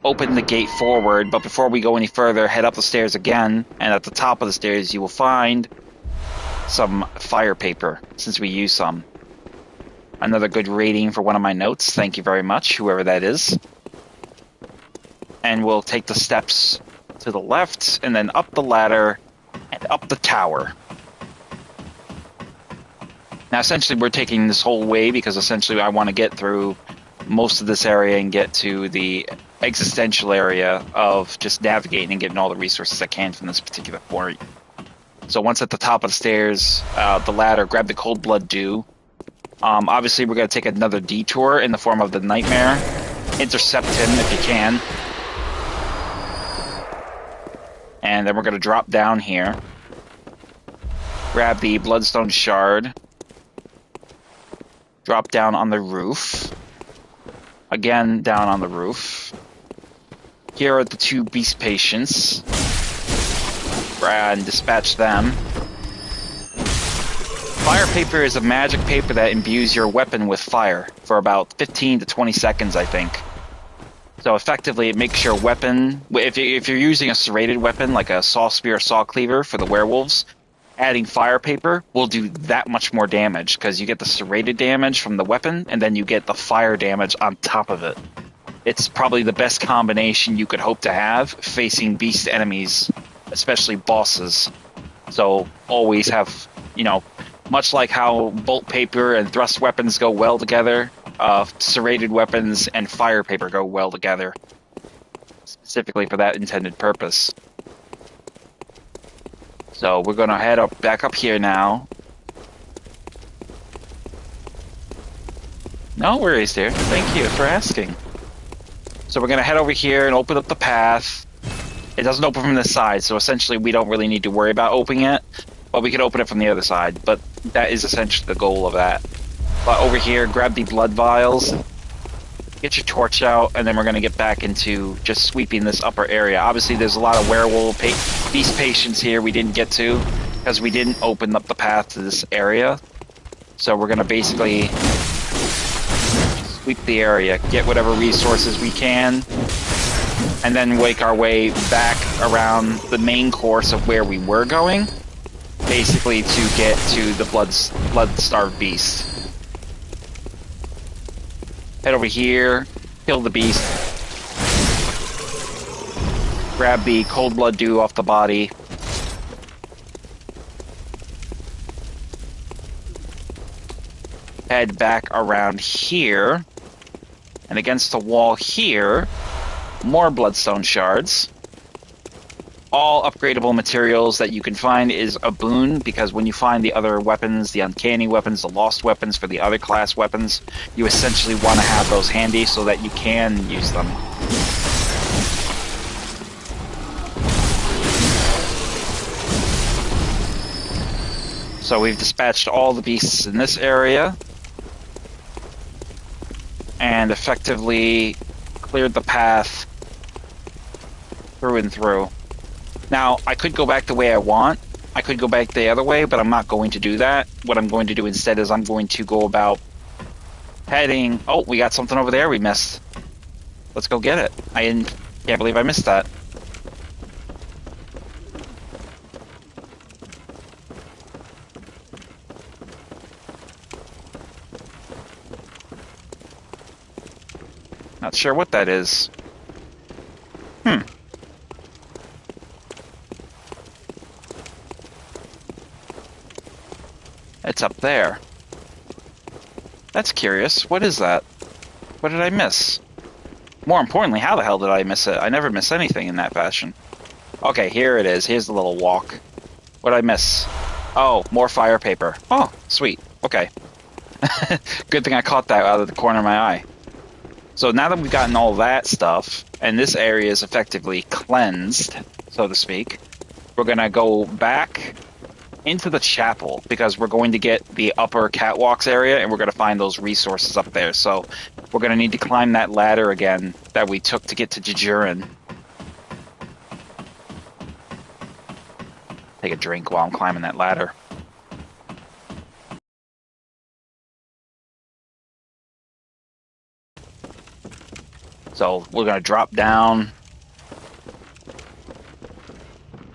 Open the gate forward, but before we go any further, head up the stairs again, and at the top of the stairs you will find some fire paper, since we use some. Another good rating for one of my notes. Thank you very much, whoever that is. And we'll take the steps to the left, and then up the ladder, and up the tower. Now, essentially, we're taking this whole way because essentially I want to get through most of this area and get to the existential area of just navigating and getting all the resources I can from this particular point. So once at the top of the stairs, the ladder, grab the cold blood dew. Obviously, we're going to take another detour in the form of the nightmare. Intercept him if you can. And then we're going to drop down here. Grab the bloodstone shard. Drop down on the roof. Again, down on the roof. Here are the 2 beast patients. And dispatch them. Fire paper is a magic paper that imbues your weapon with fire for about 15 to 20 seconds, I think. So effectively, it makes your weapon... If you're using a serrated weapon, like a saw spear or saw cleaver for the werewolves, adding fire paper will do that much more damage, because you get the serrated damage from the weapon, and then you get the fire damage on top of it. It's probably the best combination you could hope to have facing beast enemies, especially bosses. So always have, you know, much like how bolt paper and thrust weapons go well together, serrated weapons and fire paper go well together, specifically for that intended purpose. So we're going to head up back up here now. No worries, dear. Thank you for asking. So we're going to head over here and open up the path. It doesn't open from this side, so essentially we don't really need to worry about opening it. But we can open it from the other side. But that is essentially the goal of that. But over here, grab the blood vials. get your torch out, and then we're going to get back into just sweeping this upper area. Obviously, there's a lot of werewolf beast patients here we didn't get to because we didn't open up the path to this area. So we're going to basically sweep the area, get whatever resources we can, and then wake our way back around the main course of where we were going, basically to get to the blood-starved beast. Head over here, kill the beast, grab the cold blood dew off the body, head back around here, and against the wall here, more bloodstone shards. All upgradable materials that you can find is a boon, because when you find the other weapons, the uncanny weapons, the lost weapons for the other class weapons, you essentially want to have those handy so that you can use them. So we've dispatched all the beasts in this area and effectively cleared the path through and through. Now, I could go back the way I want. I could go back the other way, but I'm not going to do that. What I'm going to do instead is I'm going to go about heading... Oh, we got something over there we missed. Let's go get it. Can't believe I missed that. Not sure what that is. It's up there. That's curious. What is that? What did I miss? More importantly, how the hell did I miss it? I never miss anything in that fashion. Okay, here it is. Here's the little walk. What did I miss? Oh, more fire paper. Oh, sweet. Okay. Good thing I caught that out of the corner of my eye. So now that we've gotten all that stuff, and this area is effectively cleansed, so to speak, we're going to go back into the chapel, because we're going to get the upper catwalks area, and we're going to find those resources up there. So we're going to need to climb that ladder again that we took to get to Jajurin. Take a drink while I'm climbing that ladder. So we're going to drop down,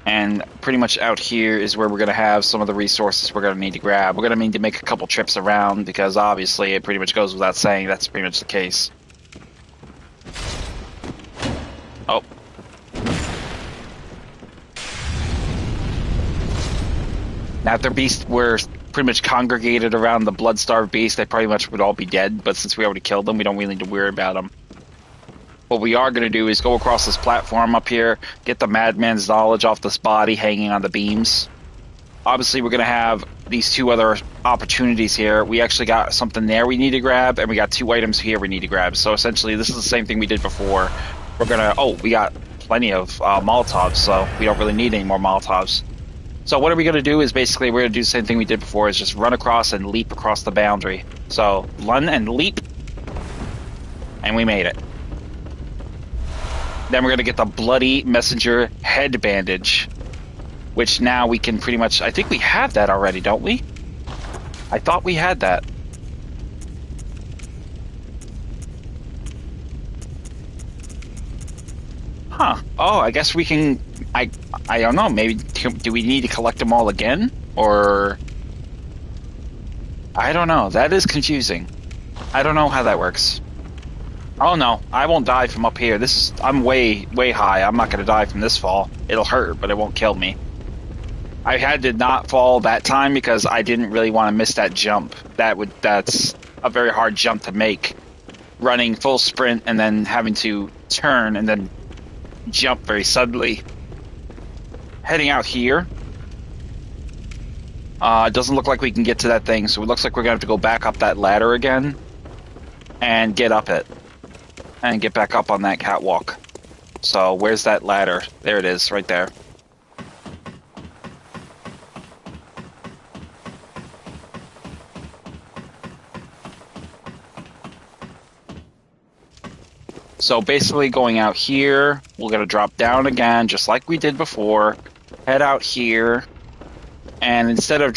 and pretty much out here is where we're going to have some of the resources we're going to need to grab. We're going to need to make a couple trips around, because obviously it pretty much goes without saying that's pretty much the case. Oh. Now if their beasts were pretty much congregated around the blood-starved beast, they pretty much would all be dead, but since we already killed them, we don't really need to worry about them. What we are going to do is go across this platform up here, get the madman's knowledge off this body hanging on the beams. Obviously, we're going to have these two other opportunities here. We actually got something there we need to grab, and we got two items here we need to grab. So essentially, this is the same thing we did before. We're going to... Oh, we got plenty of Molotovs, so we don't really need any more Molotovs. So what are we going to do is basically we're going to do the same thing we did before, is just run across and leap across the boundary. So, run and leap, and we made it. Then we're going to get the Bloody Messenger head bandage, which now we can pretty much... I think we have that already, don't we? I thought we had that. Huh. Oh, I guess we can... I don't know, maybe... Do we need to collect them all again? Or... I don't know. That is confusing. I don't know how that works. Oh no, I won't die from up here. I'm way high. I'm not going to die from this fall. It'll hurt, but it won't kill me. I had to not fall that time because I didn't really want to miss that jump. That's a very hard jump to make. Running full sprint and then having to turn and then jump very suddenly. Heading out here. It doesn't look like we can get to that thing, so it looks like we're going to have to go back up that ladder again and get up it. And get back up on that catwalk. So, where's that ladder? There it is, right there. So basically going out here, we're going to drop down again, just like we did before. Head out here. And instead of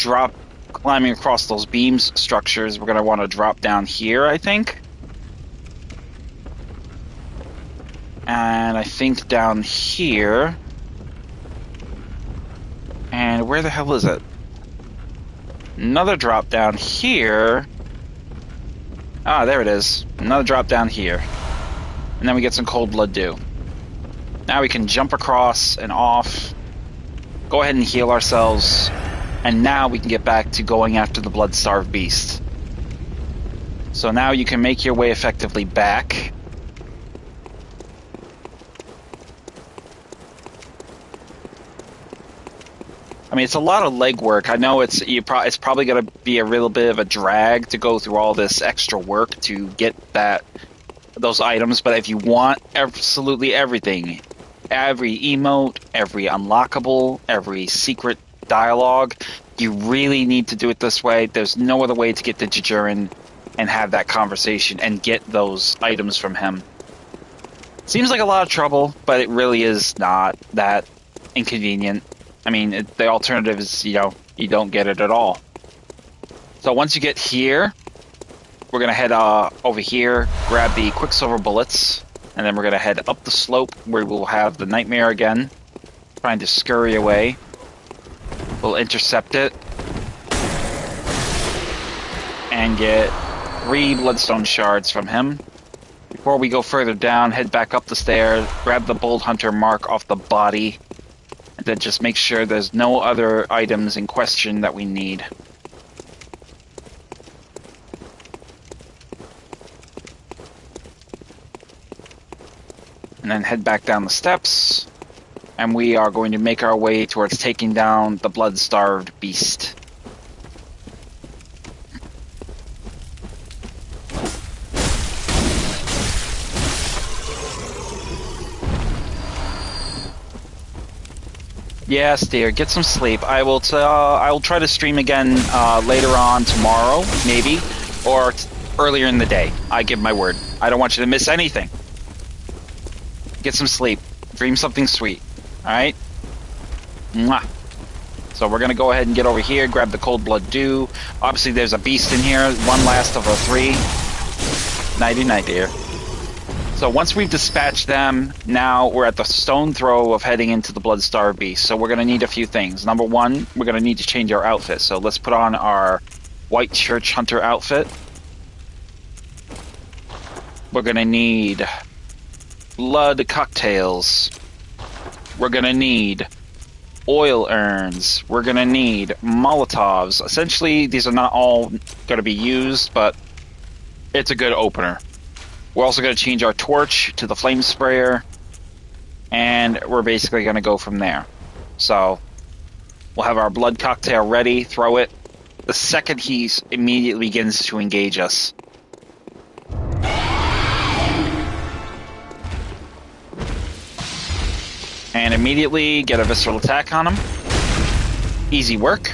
climbing across those beams structures, we're going to want to drop down here, I think. And I think down here. And where the hell is it? Another drop down here. Ah, there it is. Another drop down here. And then we get some cold blood dew. Now we can jump across and off. Go ahead and heal ourselves. And now we can get back to going after the blood-starved beast. So now you can make your way effectively back. I mean, it's a lot of legwork. I know it's probably going to be a real bit of a drag to go through all this extra work to get those items, but if you want absolutely everything, every emote, every unlockable, every secret dialogue, you really need to do it this way. There's no other way to get to Jajurin and have that conversation and get those items from him. Seems like a lot of trouble, but it really is not that inconvenient. I mean, the alternative is, you don't get it at all. So once you get here, we're going to head over here, grab the Quicksilver bullets, and then we're going to head up the slope where we'll have the Nightmare again, trying to scurry away. We'll intercept it and get 3 Bloodstone shards from him. Before we go further down, head back up the stairs, grab the Bold Hunter mark off the body, and then just make sure there's no other items in question that we need. And then head back down the steps, and we are going to make our way towards taking down the blood-starved beast. Yes, dear. Get some sleep. I will try to stream again later on tomorrow, maybe, or earlier in the day. I give my word. I don't want you to miss anything. Get some sleep. Dream something sweet. All right? Mwah. So we're going to go ahead and get over here, grab the Cold Blood Dew. Obviously, there's a beast in here. One last of our 3. Nighty-night, dear. So once we've dispatched them, now we're at the stone throw of heading into the Blood-starved beast. So we're going to need a few things. Number one, we're going to need to change our outfit. So let's put on our White Church Hunter outfit. We're going to need blood cocktails. We're going to need oil urns. We're going to need Molotovs. Essentially, these are not all going to be used, but it's a good opener. We're also going to change our torch to the flame sprayer, and we're basically going to go from there. So we'll have our blood cocktail ready, throw it. The second he immediately begins to engage us. And immediately get a visceral attack on him. Easy work.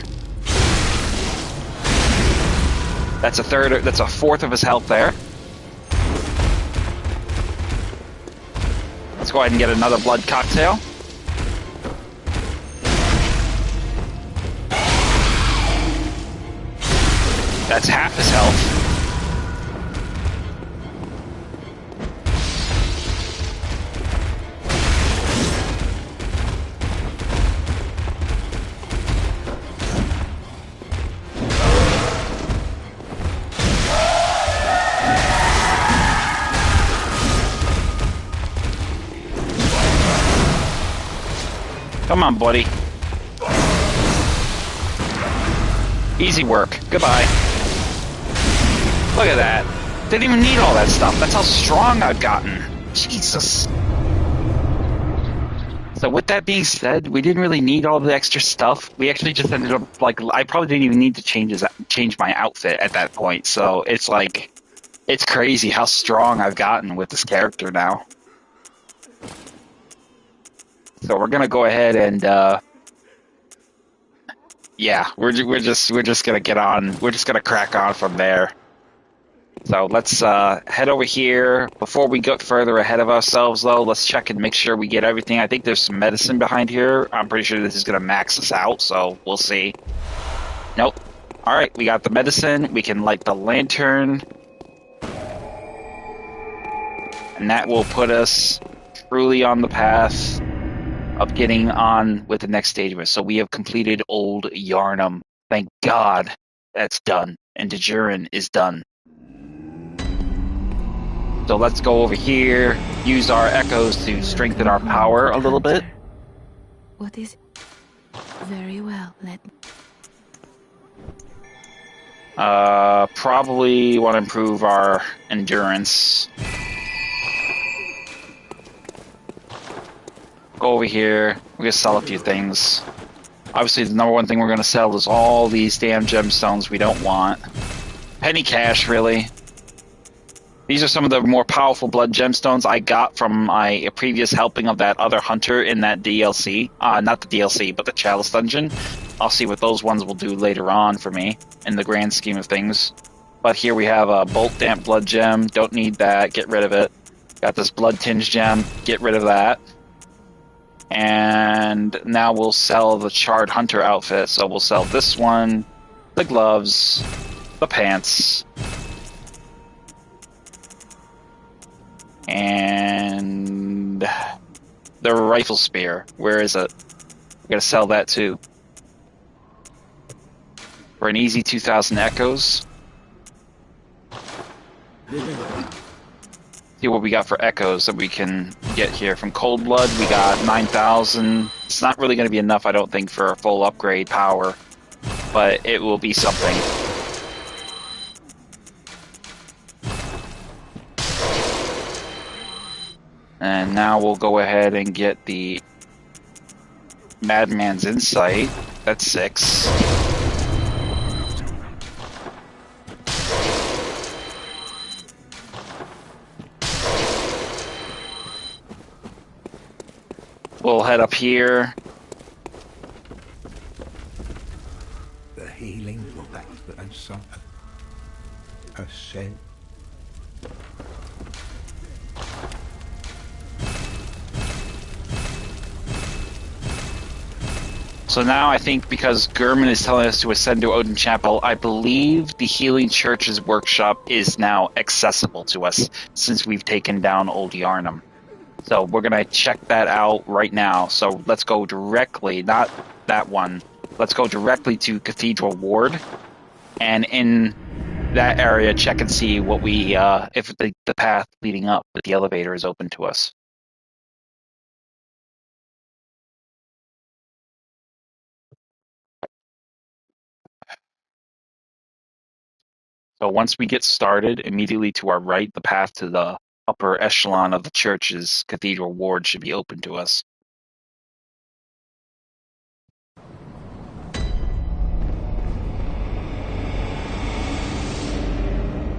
That's a fourth of his health there. Let's go ahead and get another blood cocktail. That's half his health. Come on, buddy. Easy work. Goodbye. Look at that. Didn't even need all that stuff. That's how strong I've gotten. Jesus. So with that being said, we didn't really need all the extra stuff. We actually just ended up, like, I probably didn't even need to change my outfit at that point. So it's like, it's crazy how strong I've gotten with this character now. So we're gonna go ahead and, yeah, we're just gonna get on. We're just gonna crack on from there. So let's head over here. Before we get further ahead of ourselves, though, let's check and make sure we get everything. I think there's some medicine behind here. I'm pretty sure this is going to max us out, so we'll see. Nope. All right, we got the medicine. We can light the lantern. And that will put us truly on the path of getting on with the next stage of it. So we have completed Old Yarnham. Thank God that's done. And Dejurin is done. So let's go over here, use our echoes to strengthen our power a little bit. What is it? Very well, let me... Probably want to improve our endurance. Go over here. We're going to sell a few things. Obviously, the number one thing we're going to sell is all these damn gemstones we don't want. Penny cash, really. These are some of the more powerful blood gemstones I got from my previous helping of that other hunter in that DLC. Not the DLC, but the Chalice Dungeon. I'll see what those ones will do later on for me, in the grand scheme of things. But here we have a Bolt Damp Blood Gem. Don't need that. Get rid of it. Got this Blood Tinged Gem. Get rid of that. And now we'll sell the Charred Hunter outfit. So we'll sell this one, the gloves, the pants, and the rifle spear. Where is it? We're going to sell that too. For an easy 2,000 echoes. See what we got for echoes that we can get here. From Cold Blood, we got 9,000. It's not really going to be enough, I don't think, for a full upgrade power. But it will be something. And now we'll go ahead and get the Madman's Insight. That's 6. We'll head up here. The healing will back and suffer. Ascend. So now I think because Gurman is telling us to ascend to Odin Chapel, I believe the Healing Church's workshop is now accessible to us since we've taken down Old Yarnham. So we're going to check that out right now. So let's go directly, not that one, let's go directly to Cathedral Ward. And in that area, check and see what we, if the path leading up with the elevator is open to us. So once we get started, immediately to our right, the path to the upper echelon of the church's Cathedral Ward should be open to us.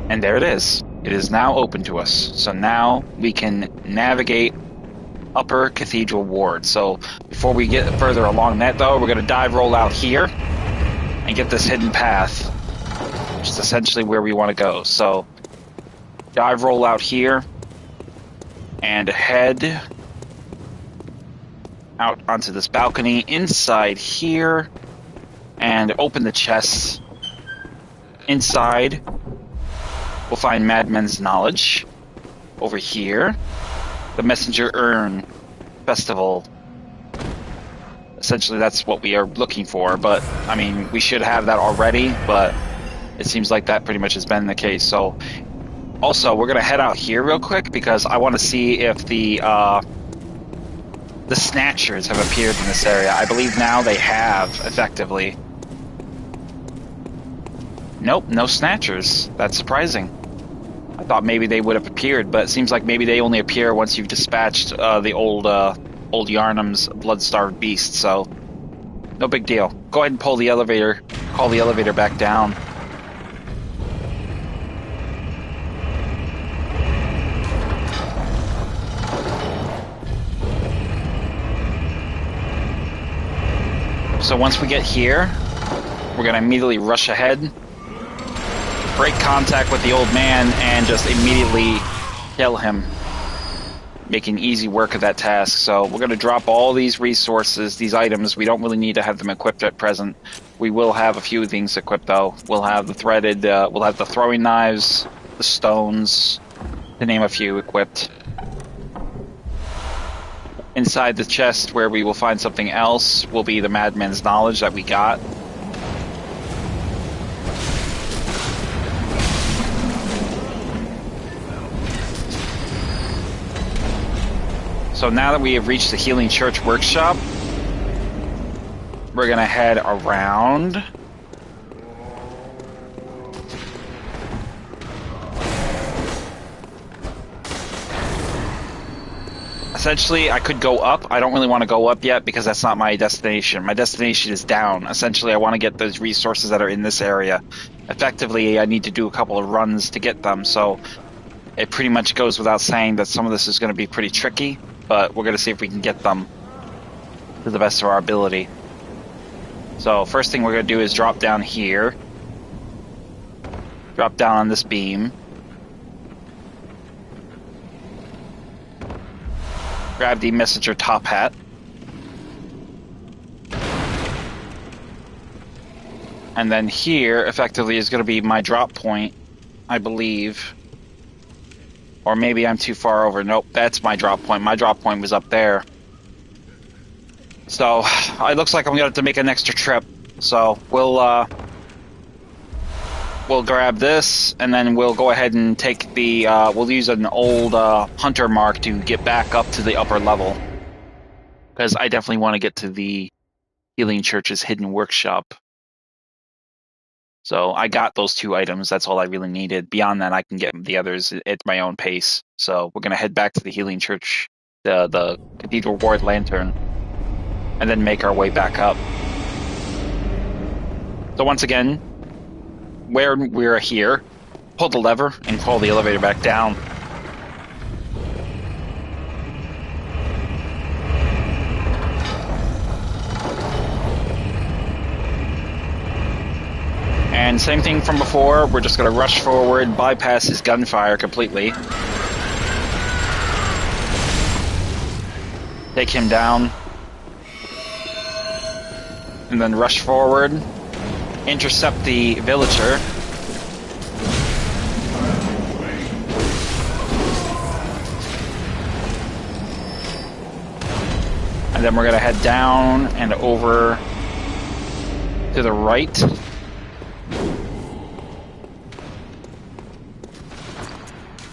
And there it is. It is now open to us. So now we can navigate Upper Cathedral Ward. So before we get further along that, though, we're going to dive roll out here and get this hidden path, which is essentially where we want to go. So dive roll out here and head out onto this balcony inside here and open the chests. Inside, we'll find Madman's Knowledge. Over here, the Messenger Urn Festival. Essentially, that's what we are looking for, but, I mean, we should have that already, but it seems like that pretty much has been the case. So, also, we're going to head out here real quick, because I want to see if the Snatchers have appeared in this area. I believe now they have, effectively. Nope, no Snatchers. That's surprising. I thought maybe they would have appeared, but it seems like maybe they only appear once you've dispatched the old Yarnham's blood-starved beast, so no big deal. Go ahead and pull the elevator, call the elevator back down. So once we get here, we're going to immediately rush ahead break contact with the old man and just immediately kill him, making easy work of that task. So we're going to drop all these resources, these items. We don't really need to have them equipped at present. We will have a few things equipped, though. We'll have the threaded, we'll have the throwing knives, the stones, to name a few, equipped. Inside the chest, where we will find something else, will be the Madman's Knowledge that we got. So now that we have reached the Healing Church workshop, we're going to head around. Essentially, I could go up. I don't really want to go up yet because that's not my destination. My destination is down. Essentially, I want to get those resources that are in this area. Effectively, I need to do a couple of runs to get them, so it pretty much goes without saying that some of this is going to be pretty tricky, but we're going to see if we can get them to the best of our ability. So, first thing we're going to do is drop down here. Drop down on this beam. Grab the messenger top hat. And then here, effectively, is going to be my drop point, I believe. Or maybe I'm too far over. Nope, that's my drop point. My drop point was up there. So, it looks like I'm going to have to make an extra trip. So, we'll grab this, and then we'll go ahead and take the, we'll use an old hunter mark to get back up to the upper level. Because I definitely want to get to the Healing Church's hidden workshop. So I got those 2 items, that's all I really needed. Beyond that, I can get the others at my own pace. So we're going to head back to the Healing Church, the Cathedral Ward lantern, and then make our way back up. So once again, where we're here, pull the lever and pull the elevator back down. And same thing from before, we're just going to rush forward, bypass his gunfire completely. Take him down. And then rush forward. Intercept the villager. And then we're going to head down and over to the right.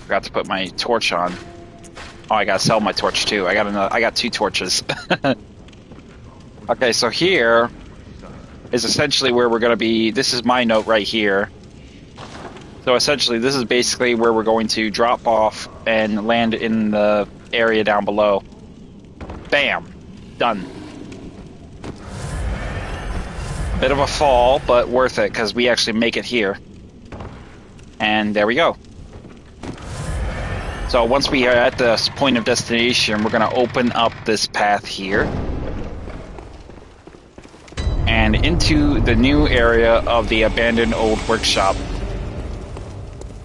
Forgot to put my torch on. Oh, I gotta sell my torch too. I got 2 torches. Okay, so here is essentially where we're going to be. This is my note right here. So essentially, this is basically where we're going to drop off and land in the area down below. Bam. Done. A bit of a fall, but worth it, because we actually make it here. And there we go. So once we are at this point of destination, we're going to open up this path here. And into the new area of the abandoned old workshop.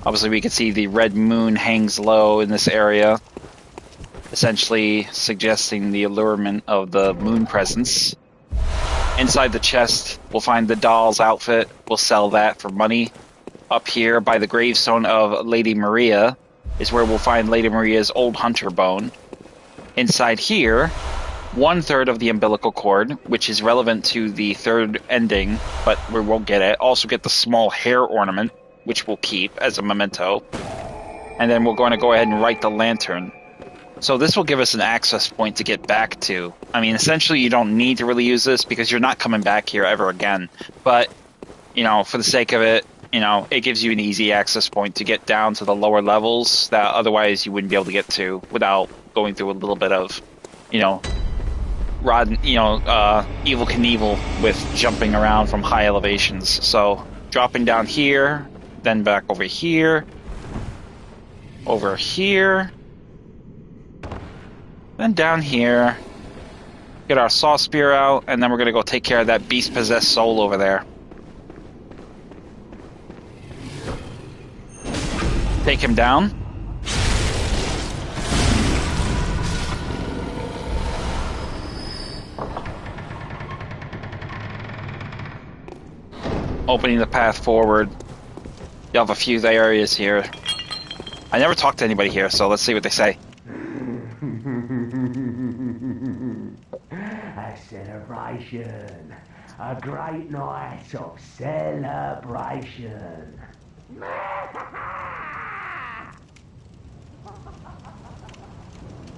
Obviously we can see the red moon hangs low in this area, essentially suggesting the allurement of the moon presence. Inside the chest, we'll find the doll's outfit. We'll sell that for money. Up here by the gravestone of Lady Maria is where we'll find Lady Maria's old hunter bone. Inside here, 1/3 of the umbilical cord, which is relevant to the 3rd ending, but we won't get it. Also get the small hair ornament, which we'll keep as a memento. And then we're going to go ahead and write the lantern. So this will give us an access point to get back to. I mean, essentially you don't need to really use this because you're not coming back here ever again. But, you know, for the sake of it, you know, it gives you an easy access point to get down to the lower levels that otherwise you wouldn't be able to get to without going through a little bit of, you know, Evil Knievel with jumping around from high elevations. So dropping down here, then back over here, then down here, get our saw spear out, and then we're gonna go take care of that beast possessed soul over there. Take him down. Opening the path forward. You have a few areas here. I never talked to anybody here, so let's see what they say. A celebration. A great night of celebration.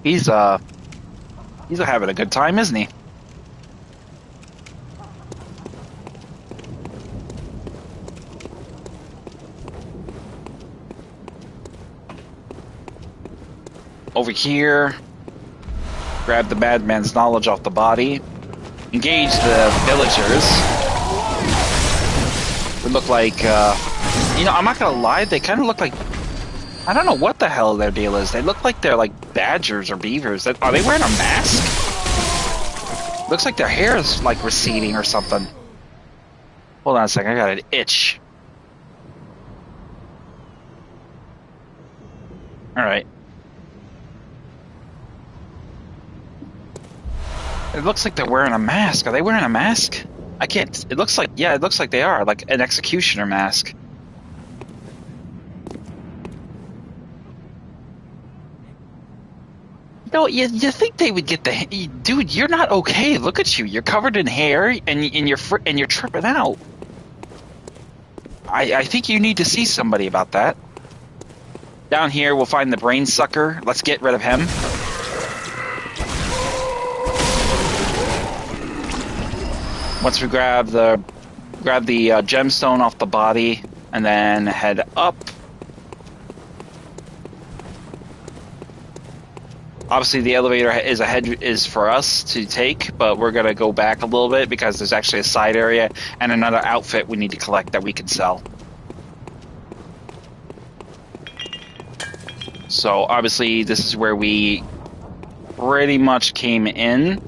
He's having a good time, isn't he? Over here, grab the madman's knowledge off the body, engage the villagers. They look like, you know, I'm not gonna lie, they kind of look like, I don't know what the hell their deal is. They look like they're like badgers or beavers. Are they wearing a mask? Looks like their hair is like receding or something. Hold on a second, I got an itch. Alright. It looks like they're wearing a mask. Are they wearing a mask? I can't. It looks like, yeah, it looks like they are. Like an executioner mask. No, you think they would get the... Dude, you're not okay. Look at you. You're covered in hair and you're tripping out. I think you need to see somebody about that. Down here, we'll find the brain sucker. Let's get rid of him. Once we grab the gemstone off the body, and then head up. Obviously, the elevator is for us to take, but we're gonna go back a little bit because there's actually a side area and another outfit we need to collect that we can sell. So obviously, this is where we pretty much came in.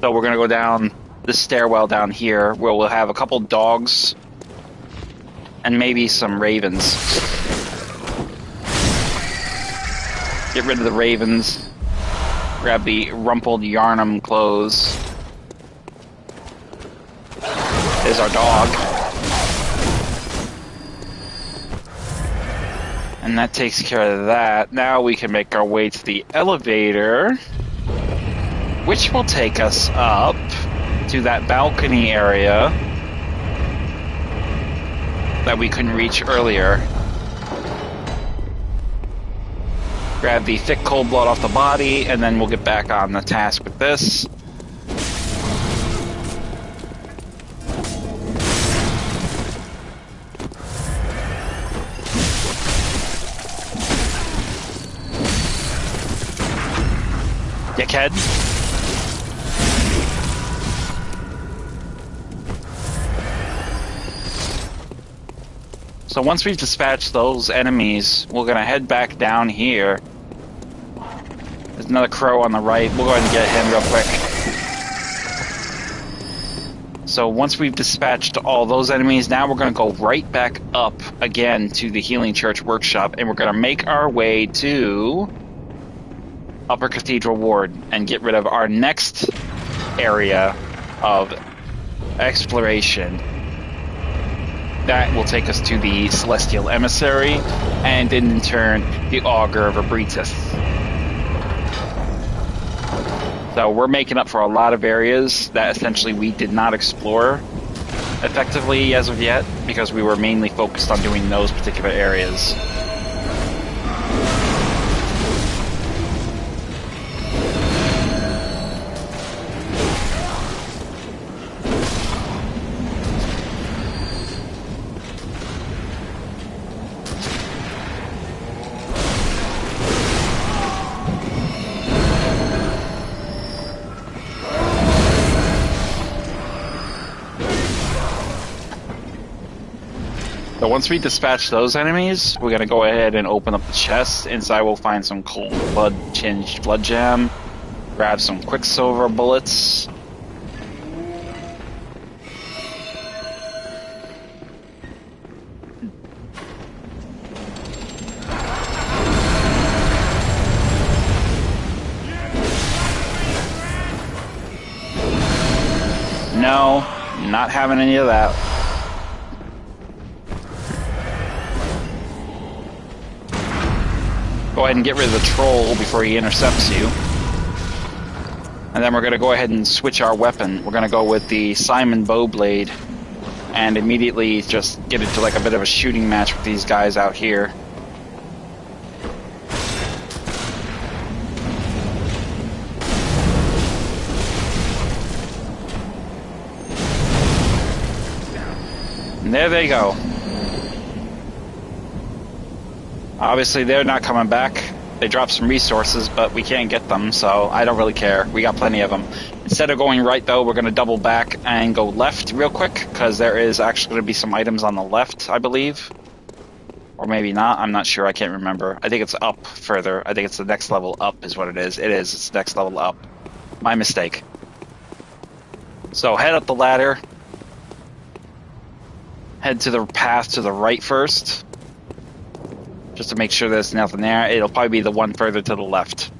So we're gonna go down the stairwell down here, where we'll have a couple dogs and maybe some ravens. Get rid of the ravens. Grab the rumpled Yarnham clothes. There's our dog. And that takes care of that. Now we can make our way to the elevator, which will take us up to that balcony area that we couldn't reach earlier. Grab the thick cold blood off the body, and then we'll get back on the task with this. Dickhead. So once we've dispatched those enemies, we're gonna head back down here. There's another crow on the right. We'll go ahead and get him real quick. So once we've dispatched all those enemies, now we're gonna go right back up again to the Healing Church Workshop, and we're gonna make our way to Upper Cathedral Ward and get rid of our next area of exploration. That will take us to the Celestial Emissary, and in turn, the Augur of Abritus. So we're making up for a lot of areas that essentially we did not explore effectively as of yet, because we were mainly focused on doing those particular areas. So once we dispatch those enemies, we're going to go ahead and open up the chest. Inside we'll find some cold blood-tinged blood gem, grab some quicksilver bullets, No, not having any of that. Go ahead and get rid of the troll before he intercepts you. And then we're going to go ahead and switch our weapon. We're going to go with the Simon Bowblade and immediately just get into like a bit of a shooting match with these guys out here. And there they go. Obviously, they're not coming back. They dropped some resources, but we can't get them, so I don't really care. We got plenty of them. Instead of going right, though, we're going to double back and go left real quick, because there is actually going to be some items on the left, I believe. Or maybe not. I'm not sure. I can't remember. I think it's up further. I think it's the next level up is what it is. It is. It's the next level up. My mistake. So head up the ladder. Head to the path to the right first. Just to make sure there's nothing there. It'll probably be the one further to the left.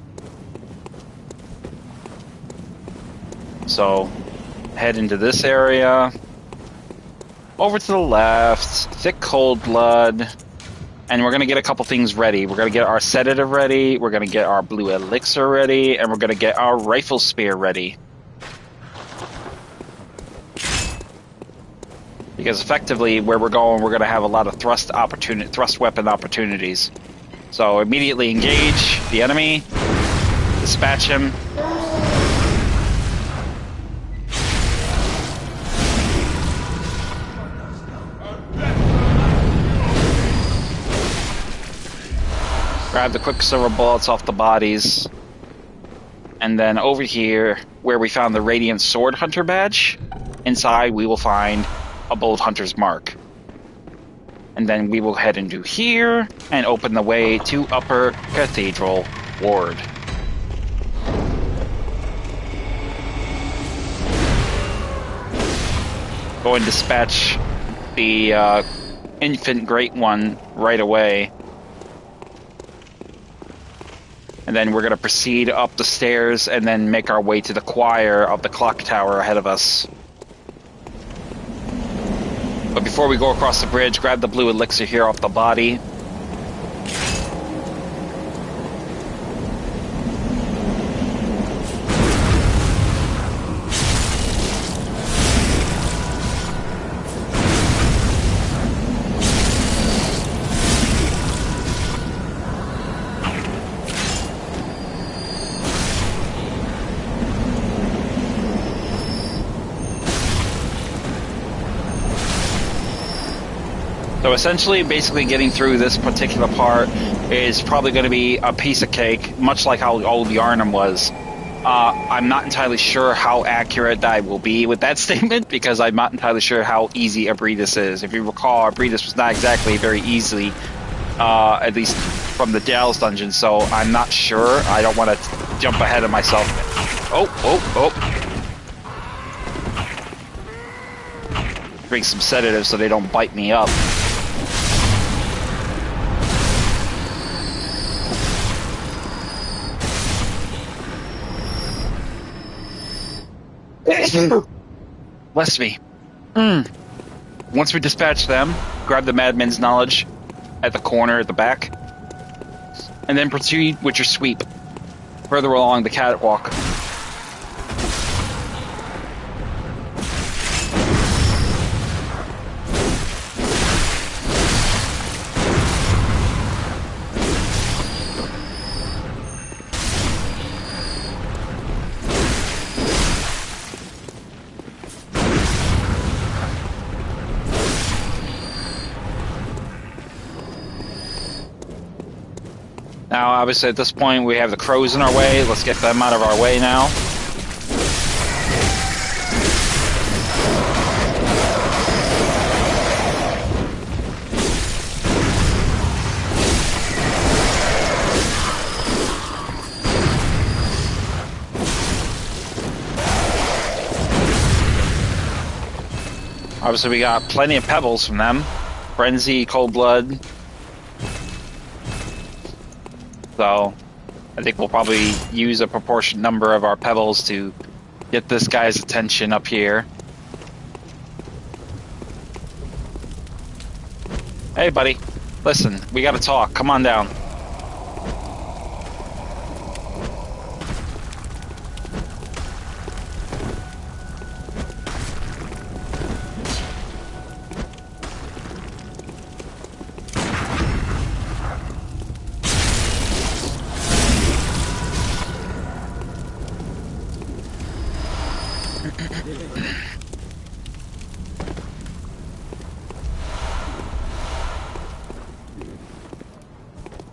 So, head into this area. Over to the left. Thick cold blood. And we're going to get a couple things ready. We're going to get our sedative ready. We're going to get our blue elixir ready. And we're going to get our rifle spear ready. Because effectively, where we're going, we're going to have a lot of thrust weapon opportunities. So immediately engage the enemy, dispatch him. Grab the quicksilver bullets off the bodies. And then over here, where we found the Radiant Sword Hunter badge, inside we will find a Bold Hunter's Mark. And then we will head into here and open the way to Upper Cathedral Ward. Go and dispatch the Infant Great One right away. And then we're going to proceed up the stairs and then make our way to the choir of the clock tower ahead of us. But before we go across the bridge, grab the blue elixir here off the body. So essentially, basically getting through this particular part is probably going to be a piece of cake, much like how old Yarnham was. I'm not entirely sure how accurate I will be with that statement, because I'm not entirely sure how easy Abridus is. If you recall, Abridus was not exactly very easily, at least from the Dale's dungeon, so I'm not sure. I don't want to jump ahead of myself. Drink some sedatives so they don't bite me up. Bless me. Once we dispatch them, grab the Madman's Knowledge at the corner at the back, and then proceed with your sweep further along the catwalk. Now, obviously, at this point, we have the crows in our way. Let's get them out of our way now. Obviously, we got plenty of pebbles from them. Frenzy, Cold Blood. So, I think we'll probably use a proportionate number of our pebbles to get this guy's attention up here. Hey, buddy. Listen, we gotta talk. Come on down.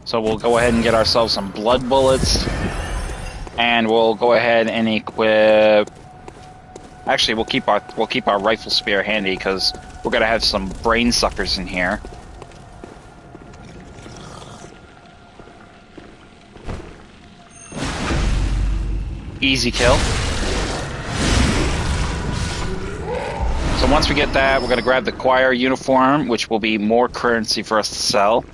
So we'll go ahead and get ourselves some blood bullets, and we'll go ahead and equip. Actually, we'll keep our rifle spear handy because we're gonna have some brain suckers in here. Easy kill. So once we get that, we're gonna grab the choir uniform, which will be more currency for us to sell.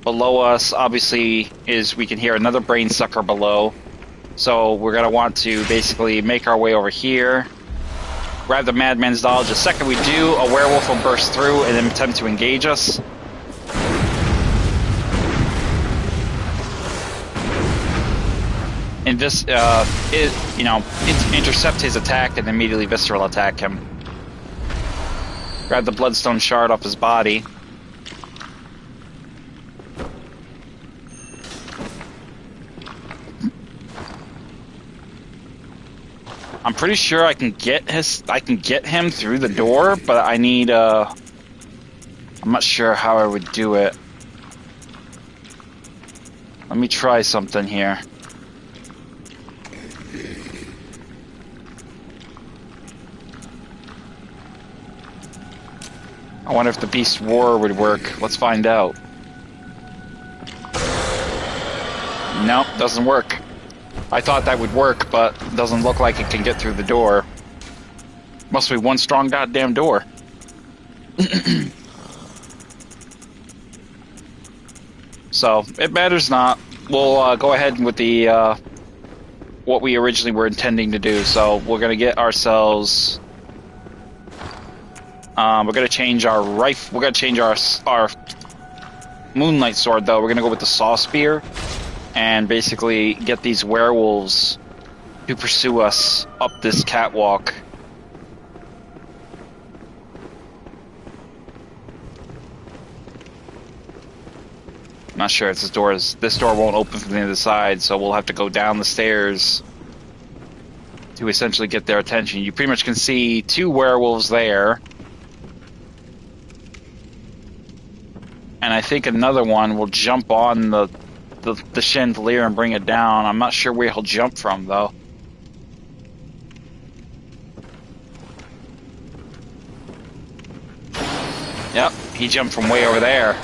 Below us, obviously, we can hear another brain sucker below. So we're going to want to basically make our way over here. Grab the Madman's Dodge. The second we do, a werewolf will burst through and then attempt to engage us. And this, intercept his attack and immediately visceral attack him. Grab the bloodstone shard off his body. I'm pretty sure I can get him through the door, but I need I'm not sure how I would do it. Let me try something here. I wonder if the Beast War would work. Let's find out. Nope, doesn't work. I thought that would work, but it doesn't look like it can get through the door. Must be one strong goddamn door. So, it matters not. We'll go ahead with the what we originally were intending to do. So, we're going to get ourselves... we're going to change our rifle. We're going to change our Moonlight Sword, though. We're going to go with the Saw Spear. And basically get these werewolves to pursue us up this catwalk. I'm not sure if this door won't open from the other side, so we'll have to go down the stairs to essentially get their attention. You pretty much can see two werewolves there. And I think another one will jump on the chandelier and bring it down. I'm not sure where he'll jump from, though. Yep, he jumped from way over there.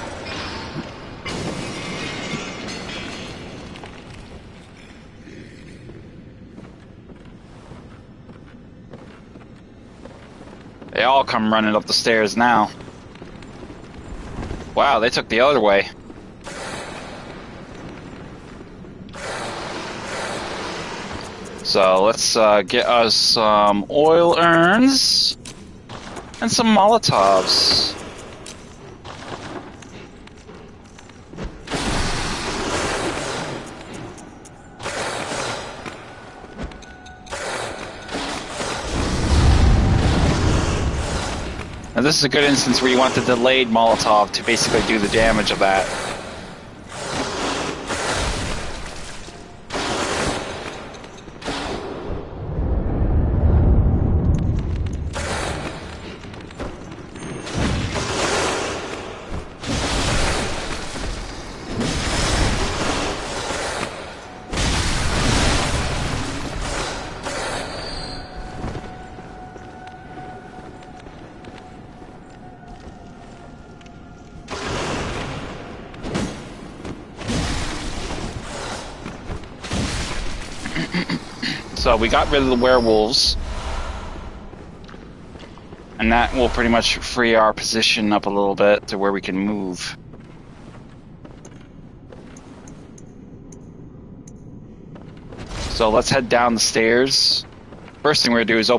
They all come running up the stairs now. Wow, they took the other way. So let's get us some oil urns and some Molotovs. Now this is a good instance where you want the delayed Molotov to basically do the damage of that. So we got rid of the werewolves, and that will pretty much free our position up a little bit to where we can move. So let's head down the stairs. First thing we're going to do is